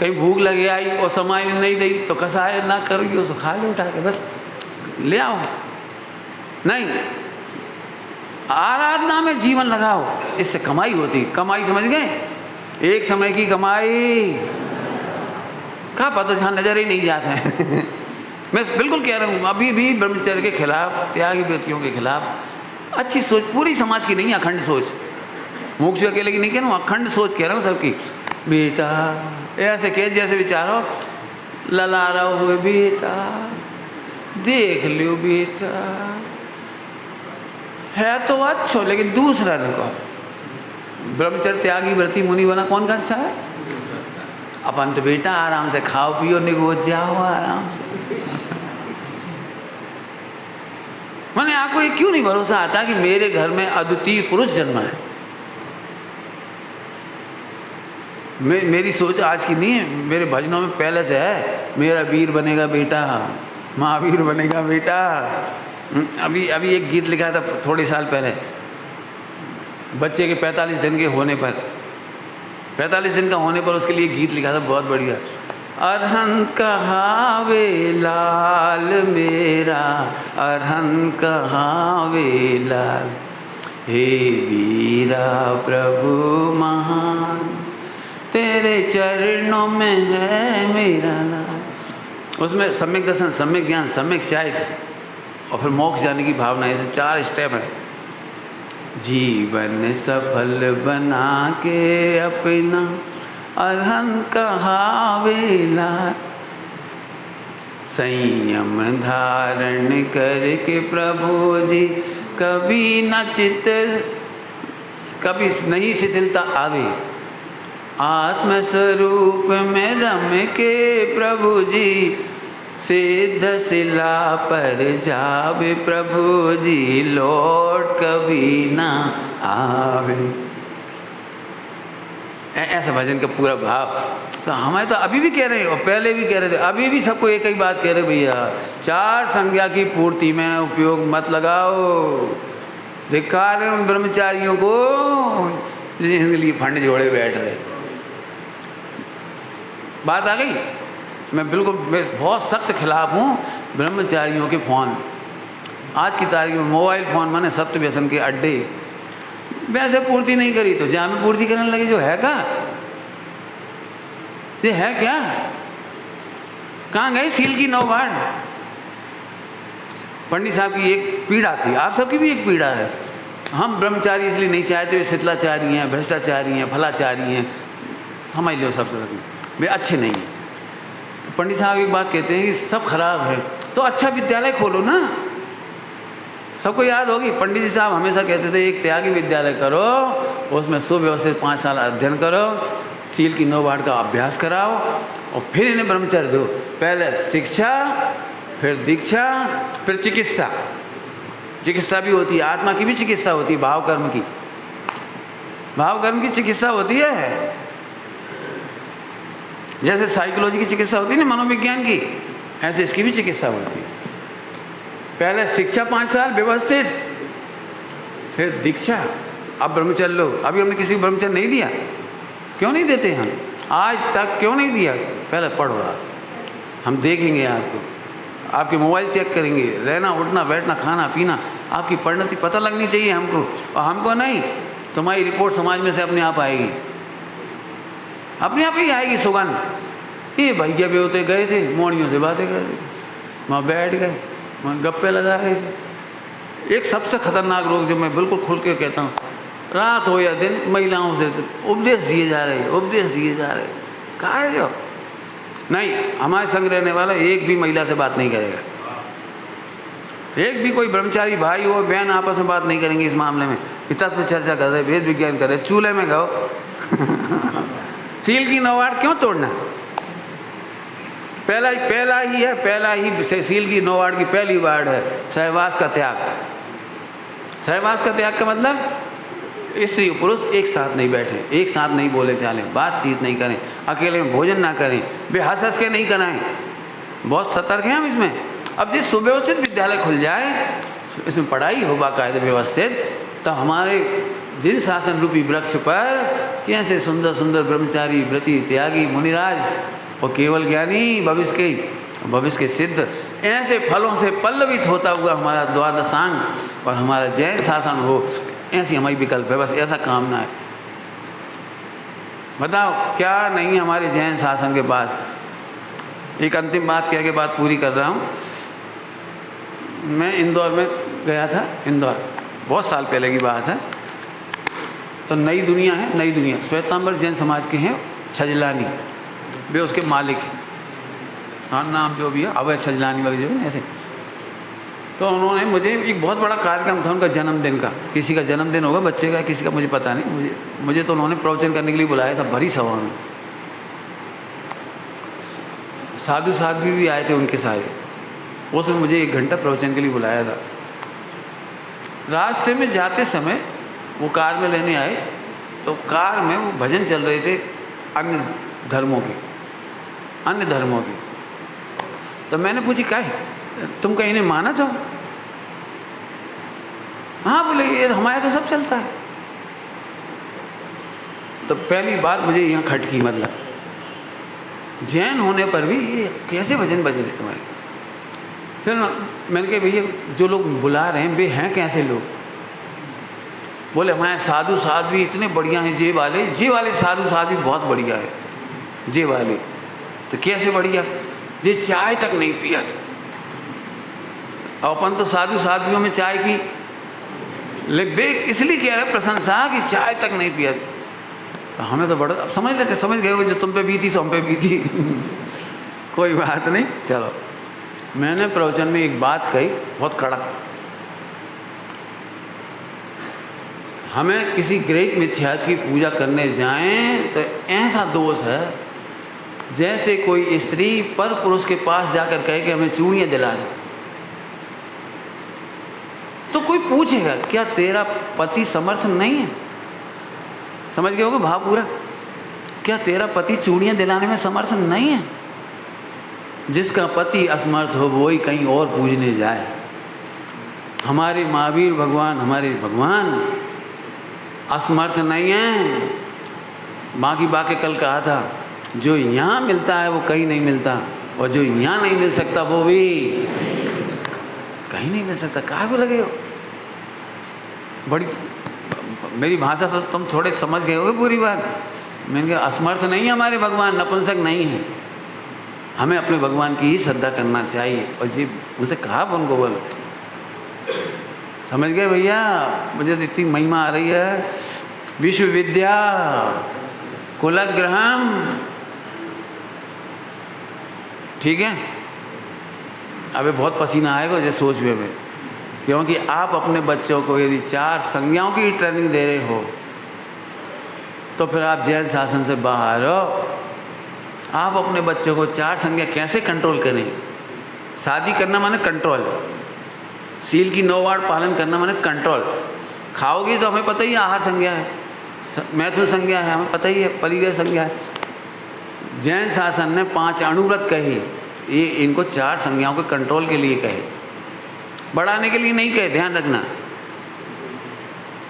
Speaker 1: कहीं भूख लगे आई और समय नहीं दी तो कसाय ना करोगी, उसको खा लो उठा के, बस ले आओ। नहीं, आराधना में जीवन लगाओ, इससे कमाई होती। कमाई समझ गए, एक समय की कमाई का पता जहाँ नजर ही नहीं जाता है मैं बिल्कुल कह रहा हूँ, अभी भी ब्रह्मचर्य के खिलाफ, त्यागी वृत्तियों के खिलाफ अच्छी सोच पूरी समाज की नहीं, अखंड सोच, मोक्ष अकेले की नहीं कह रहा हूँ, अखंड सोच कह रहा हूँ सबकी। बेटा ऐसे कह जैसे विचारो, लला रहा हुए बेटा, देख लियो बेटा, है तो अच्छो लेकिन दूसरा न कहो। ब्रह्मचर्य त्यागी व्रती मुनि बना कौन का अच्छा है? अपन तो बेटा आराम से खाओ पियो निगोज जाओ आराम से। मैंने आपको ये क्यों नहीं भरोसा आता कि मेरे घर में अद्वितीय पुरुष जन्मा है? मेरी सोच आज की नहीं है, मेरे भजनों में पहले से है, मेरा वीर बनेगा बेटा, महावीर बनेगा बेटा। अभी एक गीत लिखा था थोड़े साल पहले, बच्चे के 45 दिन के होने पर, 45 दिन का होने पर उसके लिए गीत लिखा था बहुत बढ़िया। अरहंत कहावे लाल मेरा, अरहंत कहावे लाल, हे वीरा प्रभु महान, तेरे चरणों में है मेरा लाल। उसमें सम्यक दर्शन, सम्यक ज्ञान, सम्यक चारित्र और फिर मोक्ष जाने की भावना, ऐसे 4 स्टेप है। जीवन सफल बना के अपना, अरहंत कहावे लाल, संयम धारण करके प्रभु जी, कभी न चित, कभी नहीं शिथिलता आवे, आत्म स्वरूप में रम के प्रभु जी, सिद्ध शिला पर जावे प्रभु जी, लौट कभी ना आवे। ऐसा भजन का पूरा भाव। तो हमें तो अभी भी कह रहे हैं और पहले भी कह रहे थे, अभी भी सबको एक ही बात कह रहे भैया, 4 संज्ञा की पूर्ति में उपयोग मत लगाओ। धिक्कार है उन ब्रह्मचारियों को जिनके लिए फंड जोड़े बैठ रहे। बात आ गई। मैं बहुत सख्त खिलाफ हूँ ब्रह्मचारियों के फ़ोन। आज की तारीख में मोबाइल फ़ोन माने सप्त व्यसन के अड्डे। वैसे पूर्ति नहीं करी तो जहाँ में पूर्ति करने लगी, जो है का ये है क्या? कहाँ गई सील की नौबाड़? पंडित साहब की एक पीड़ा थी, आप सबकी भी एक पीड़ा है। हम ब्रह्मचारी इसलिए नहीं चाहते, वे शिथिलाचारी हैं, भ्रष्टाचारी हैं, फलाचारी हैं, समझ लो सब वे अच्छे नहीं हैं। तो पंडित साहब एक बात कहते हैं कि सब खराब है तो अच्छा विद्यालय खोलो ना। सबको याद होगी, पंडित जी साहब हमेशा कहते थे एक त्यागी विद्यालय करो, उसमें सुव्यवस्थित 5 साल अध्ययन करो, सील की नौबाड़ का अभ्यास कराओ और फिर इन्हें ब्रह्मचर्य दो। पहले शिक्षा, फिर दीक्षा, फिर चिकित्सा। चिकित्सा भी होती है, आत्मा की भी चिकित्सा होती है, भाव कर्म की, भाव कर्म की चिकित्सा होती है। जैसे साइकोलॉजी की चिकित्सा होती है ना, मनोविज्ञान की, ऐसे इसकी भी चिकित्सा होती है। पहले शिक्षा 5 साल व्यवस्थित, फिर दीक्षा, अब ब्रह्मचर्य लो। अभी हमने किसी को ब्रह्मचर्य नहीं दिया, क्यों नहीं देते हम आज तक, क्यों नहीं दिया? पहले पढ़ो आप, हम देखेंगे आपको, आपके मोबाइल चेक करेंगे, रहना उठना बैठना खाना पीना, आपकी परिणति पता लगनी चाहिए हमको, और हमको नहीं, तुम्हारी रिपोर्ट समाज में से अपने आप आएगी, अपने आप ही आएगी सुगंध। ये भैया भी होते गए थे, मोड़ियों से बातें कर रहे थे, वहाँ बैठ गए, वहाँ गप्पे लगा रहे थे। एक सबसे खतरनाक रोग जो मैं बिल्कुल खुल के कहता हूँ, रात हो या दिन महिलाओं से उपदेश दिए जा रहे हैं, उपदेश दिए जा रहे हैं। कहा है जो नहीं, हमारे संग रहने वाला एक भी महिला से बात नहीं करेगा, एक भी कोई ब्रह्मचारी भाई हो बहन आपस में बात नहीं करेंगे इस मामले में। तत्व में चर्चा कर रहे, वेद विज्ञान कर रहे, चूल्हे में गाओ। सील की नौवाड़ क्यों तोड़ना? पहला ही सील की नौवाड़ की पहली वार्ड है सहवास का त्याग। सहवास का त्याग का मतलब स्त्री और पुरुष एक साथ नहीं बैठे, एक साथ नहीं बोले चालें, बातचीत नहीं करें, अकेले में भोजन ना करें, वे हंस हंस के नहीं कराएं। बहुत सतर्क हैं हम इसमें। अब जिस सुव्यवस्थित विद्यालय खुल जाए, इसमें पढ़ाई हो बाकायदे व्यवस्थित, तो हमारे जिन शासन रूपी वृक्ष पर कैसे सुंदर सुंदर ब्रह्मचारी व्रती त्यागी मुनिराज और केवल ज्ञानी भविष्य के सिद्ध ऐसे फलों से पल्लवित होता हुआ हमारा द्वादशांग और हमारा जैन शासन हो, ऐसी हमारी विकल्प है, बस ऐसा कामना है। बताओ क्या नहीं हमारे जैन शासन के पास? एक अंतिम बात कह के बात पूरी कर रहा हूँ। मैं इंदौर में गया था, इंदौर बहुत साल पहले की बात है। तो नई दुनिया है, नई दुनिया श्वेतांबर जैन समाज के हैं छजलानी, वे उसके मालिक हैं, हाँ नाम जो भी है अवय छजलानी वगैरह जो है ऐसे। तो उन्होंने मुझे एक बहुत बड़ा कार्यक्रम था उनका जन्मदिन का, किसी का जन्मदिन होगा बच्चे का किसी का, मुझे पता नहीं, मुझे तो उन्होंने प्रवचन करने के लिए बुलाया था भरी सभा में। साधु साध्वी भी आए थे उनके सारे, उसमें मुझे 1 घंटा प्रवचन के लिए बुलाया था। रास्ते में जाते समय वो कार में लेने आए, तो कार में वो भजन चल रहे थे अन्य धर्मों के, अन्य धर्मों की। तो मैंने पूछी क्या है तुम कहीं ने माना था? हाँ बोले ये हमारे तो सब चलता है। तो पहली बात मुझे यहाँ खटकी, मतलब जैन होने पर भी ये कैसे भजन बज रहे तुम्हारे? फिर मैंने कहा भैया जो लोग बुला रहे हैं वे हैं कैसे लोग? बोले हमारे साधु साधु भी इतने बढ़िया हैं, जे वाले साधु साधु भी बहुत बढ़िया है, जे वाले। तो कैसे बढ़िया? जे चाय तक नहीं पिया था। अपन तो साधु साधुओं में चाय की लेकिन इसलिए कह रहे प्रशंसा कि चाय तक नहीं पिया। तो हमें तो बड़ा समझ गए हो, जो तुम पे भी थी सो हम पे भी थी कोई बात नहीं। चलो मैंने प्रवचन में एक बात कही बहुत कड़क, हमें किसी ग्रहित मिथ्यात्व की पूजा करने जाएं तो ऐसा दोष है जैसे कोई स्त्री पर पुरुष के पास जाकर कहे कि हमें चूड़ियाँ दिला दे। तो कोई पूछेगा क्या तेरा पति समर्थ नहीं है? समझ गए होगे भाव पूरा? क्या तेरा पति चूड़ियाँ दिलाने में समर्थ नहीं है? जिसका पति असमर्थ हो वो ही कहीं और पूजने जाए। हमारे महावीर भगवान, हमारे भगवान असमर्थ नहीं है। बाकी कल कहा था जो यहाँ मिलता है वो कहीं नहीं मिलता, और जो यहाँ नहीं मिल सकता वो भी कहीं नहीं मिल सकता। कहाँ को लगे हो? बड़ी मेरी भाषा तो तुम थोड़े समझ गए होगे पूरी बात। मैंने कहा असमर्थ नहीं है हमारे भगवान, नपुंसक नहीं है। हमें अपने भगवान की ही श्रद्धा करना चाहिए। और जी उनसे कहा उनको बोलो, समझ गए भैया? मुझे तो इतनी महिमा आ रही है। विश्वविद्या कुलग्रहम, ठीक है? अबे बहुत पसीना आएगा जैसे सोच में, क्योंकि आप अपने बच्चों को यदि 4 संज्ञाओं की ट्रेनिंग दे रहे हो तो फिर आप जैन शासन से बाहर हो। आप अपने बच्चों को 4 संज्ञा कैसे कंट्रोल करें? शादी करना माने कंट्रोल, सील की 9 वार पालन करना माने कंट्रोल। खाओगी तो हमें पता ही है आहार संज्ञा है, मैथुन संज्ञा है, हमें पता ही है, परिग्रह संज्ञा है। जैन शासन ने 5 अणुव्रत कहे, ये इनको 4 संज्ञाओं के कंट्रोल के लिए कहे, बढ़ाने के लिए नहीं कहे। ध्यान रखना।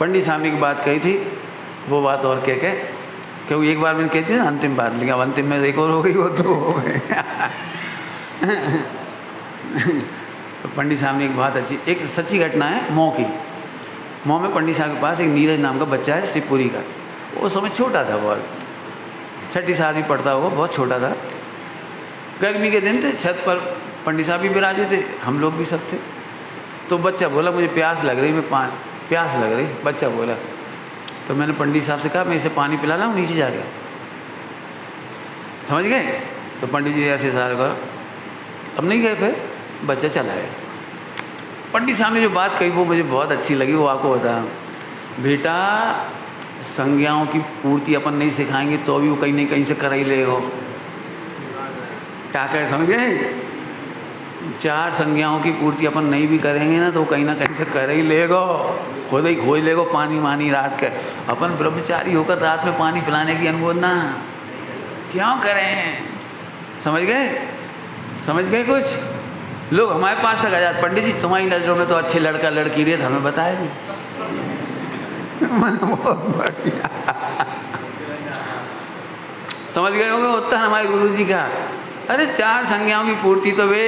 Speaker 1: पंडित स्वामी की बात कही थी, वो बात और कह के क्योंकि एक बार मैंने कही थी ना अंतिम बात, लेकिन अब अंतिम में एक और हो गई, वो तो हो गई तो पंडित साहब ने एक बात अच्छी, एक सच्ची घटना है मऊ की। मऊ में पंडित साहब के पास एक नीरज नाम का बच्चा है शिवपुरी का। वो समय छोटा था, बहुत 6ठी 7वीं पढ़ता हुआ, बहुत छोटा था। गर्मी के दिन थे, छत पर पंडित साहब भी विराजे थे, हम लोग भी सब थे। तो बच्चा बोला मुझे प्यास लग रही, प्यास लग रही, बच्चा बोला। तो मैंने पंडित साहब से कहा मैं इसे पानी पिला लाऊं नीचे जाके, समझ गए? तो पंडित जी ऐसे इशारा करो, अब नहीं गए, फिर बच्चा चला गया। पंडित साहब ने जो बात कही वो मुझे बहुत अच्छी लगी, वो आपको बता रहा हूँ। बेटा संज्ञाओं की पूर्ति अपन नहीं सिखाएंगे तो भी वो कहीं नहीं कहीं से कर ही लेगा। क्या कहे, समझ गए? 4 संज्ञाओं की पूर्ति अपन नहीं भी करेंगे ना तो कहीं ना कहीं से कर ही लेगा, खुद ही खोज लेगा पानी मानी रात के। अपन ब्रह्मचारी होकर रात में पानी पिलाने की अनुमोदना क्यों करें? समझ गए? समझ गए? कुछ लोग हमारे पास तक आ जाते, पंडित जी तुम्हारी नज़रों में तो अच्छे लड़का लड़की रहे, हमें बताया नहीं। बहुत बढ़िया, समझ गए होंगे उत्तर हमारे गुरुजी का। अरे 4 संज्ञाओं की पूर्ति तो वे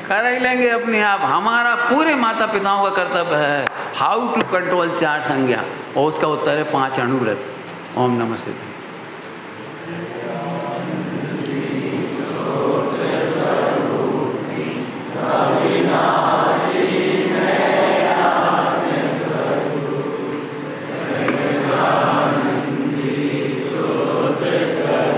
Speaker 1: कर ही लेंगे अपने आप। हमारा पूरे माता पिताओं का कर्तव्य है हाउ टू कंट्रोल 4 संज्ञा, और उसका उत्तर है 5 अणुव्रत। ओम नमः शिवाय।